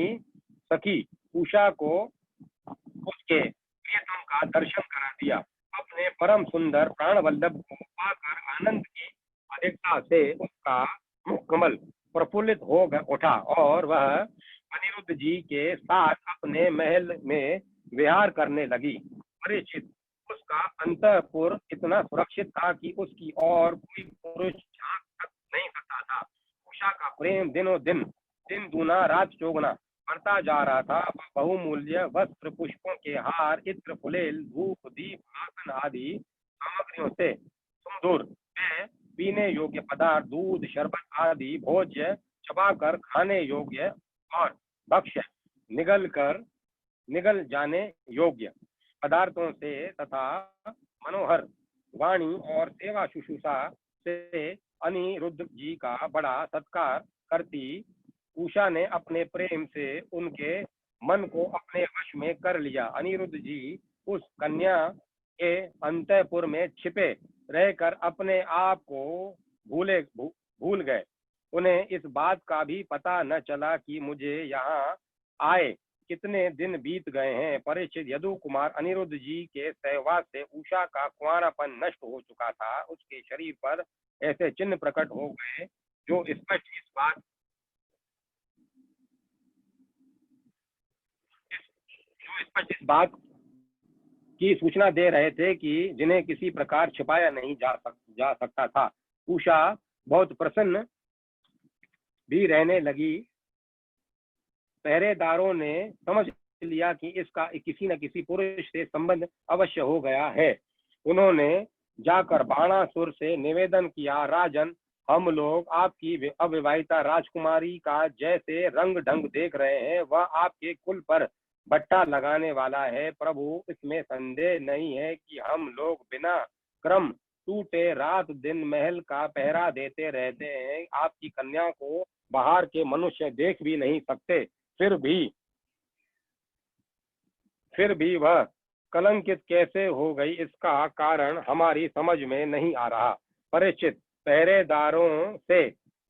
सखी उषा को उसके प्रियतम का दर्शन करा दिया। अपने परम सुंदर प्राण वल्लभ को पाकर आनंद की अधिकता से उसका मुख कमल प्रफुल्लित हो उठा और वह अनिरुद्ध जी के साथ अपने महल में विहार करने लगी। परीक्षित, उसका अंतःपुर इतना सुरक्षित था कि उसकी और कोई पुरुष झांक तक नहीं सकता था। उषा का प्रेम दिनों दिन दिन दूना रात चौगुना बढ़ता जा रहा था। बहुमूल्य वस्त्र, पुष्पों के हार, इत्र, फुलेल, धूप, दीप, आसन आदि सामग्रियों से सुमधुर में पीने योग्य पदार्थ, दूध, शरबत आदि भोज्य, चबाकर खाने योग्य और भक्ष्य निगल जाने योग्य पदार्थों से तथा मनोहर वाणी और सेवा शुश्रूषा से अनिरुद्ध जी का बड़ा सत्कार करती उषा ने अपने प्रेम से उनके मन को अपने वश में कर लिया। अनिरुद्ध जी उस कन्या के अंतःपुर में छिपे रहकर अपने आप को भूल गए। उन्हें इस बात का भी पता न चला कि मुझे यहाँ आए कितने दिन बीत गए हैं। परीक्षित, यदु कुमार अनिरुद्ध जी के सहवास से उषा का कुंवारापन नष्ट हो चुका था। उसके शरीर पर ऐसे चिन्ह प्रकट हो गए जो स्पष्ट इस बात की सूचना दे रहे थे कि जिन्हें किसी प्रकार छिपाया नहीं जा सकता था। उषा बहुत प्रसन्न भी रहने लगी। पहरेदारों ने समझ लिया कि इसका किसी न किसी पुरुष से संबंध अवश्य हो गया है। उन्होंने जाकर बाणासुर से निवेदन किया, राजन, हम लोग आपकी अविवाहिता राजकुमारी का जैसे रंग ढंग देख रहे हैं वह आपके कुल पर बट्टा लगाने वाला है। प्रभु, इसमें संदेह नहीं है कि हम लोग बिना क्रम टूटे रात दिन महल का पहरा देते रहते हैं। आपकी कन्या को बाहर के मनुष्य देख भी नहीं सकते, फिर भी वह कलंकित कैसे हो गई, इसका कारण हमारी समझ में नहीं आ रहा। परीक्षित, पहरेदारों से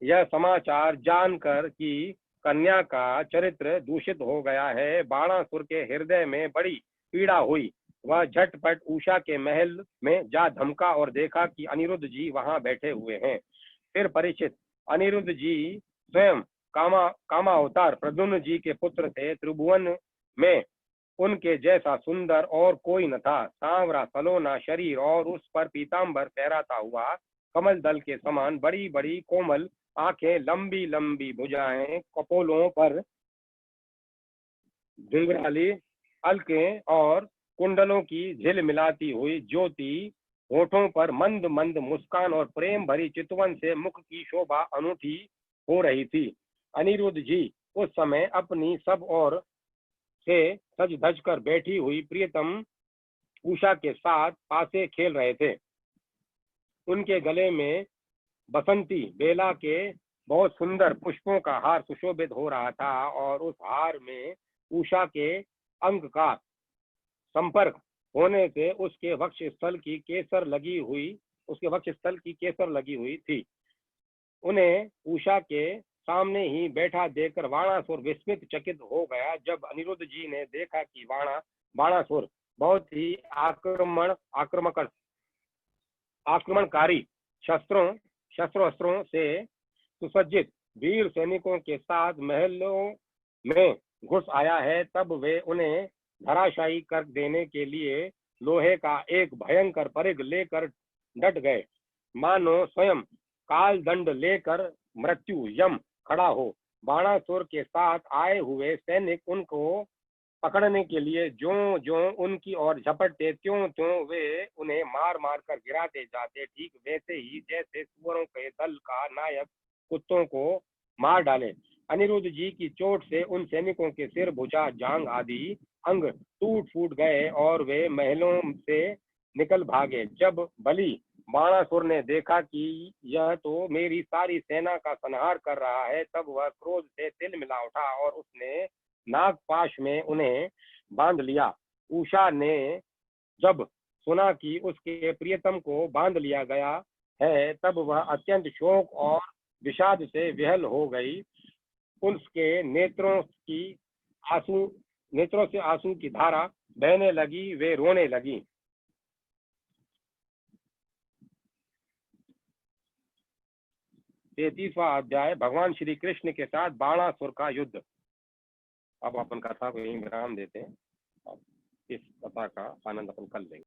यह समाचार जानकर कि कन्या का चरित्र दूषित हो गया है, बाणासुर के हृदय में बड़ी पीड़ा हुई। वह झटपट उषा के महल में जा धमका और देखा कि अनिरुद्ध जी वहां बैठे हुए हैं। फिर परीक्षित, अनिरुद्ध जी स्वयं कामावतार प्रद्युम्न जी के पुत्र थे। त्रिभुवन में उनके जैसा सुंदर और कोई न था। सांवरा सलोना शरीर और उस पर पीताम्बर फहराता हुआ कमल दल के समान बड़ी बड़ी कोमल आंखें, लंबी लंबी भुजाएं, कपोलों पर घुंघराली अलकें और कुंडलों की झिल मिलाती हुई ज्योति, होठों पर मंद मंद मुस्कान और प्रेम भरी चितवन से मुख की शोभा अनूठी हो रही थी। अनिरुद्ध जी उस समय अपनी सब ओर से सज धज कर बैठी हुई प्रियतम उषा के साथ पासे खेल रहे थे। उनके गले में बसंती बेला के बहुत सुंदर पुष्पों का हार सुशोभित हो रहा था और उस हार में उषा के अंग का संपर्क होने से उसके वक्ष स्थल की केसर लगी हुई थी। उन्हें उषा के सामने ही बैठा देखकर बाणासुर विस्मित चकित हो गया। जब अनिरुद्ध जी ने देखा कि बाणासुर बहुत ही आक्रमणकारी शस्त्रों से सुसज्जित वीर सैनिकों के साथ महलों में घुस आया है, तब वे उन्हें धराशायी कर देने के लिए लोहे का एक भयंकर परिघ लेकर डट गए, मानो स्वयं काल दंड लेकर मृत्यु यम खड़ा हो। बाणासुर के साथ आए हुए सैनिक उनको पकड़ने के लिए ज्यों ज्यों उनकी ओर झपटते, त्यों त्यों वे उन्हें मार मार कर गिराते जाते, ठीक वैसे ही जैसे सुअरों के दल का नायक कुत्तों को मार डाले। अनिरुद्ध जी की चोट से उन सैनिकों के सिर, भुजा, जांग आदि अंग टूट फूट गए और वे महलों से निकल भागे। जब बलि बाणासुर ने देखा कि यह तो मेरी सारी सेना का संहार कर रहा है, तब वह क्रोध से तिलमिला उठा और उसने नागपाश में उन्हें बांध लिया। उषा ने जब सुना कि उसके प्रियतम को बांध लिया गया है, तब वह अत्यंत शोक और विषाद से विहल हो गई। उसके नेत्रों से आंसू की धारा बहने लगी, वे रोने लगी। 33वां अध्याय भगवान श्री कृष्ण के साथ बाणासुर का युद्ध। अब अपन कथा को यहीं विराम देते हैं। अब इस कथा का आनंद अपन कल लेंगे।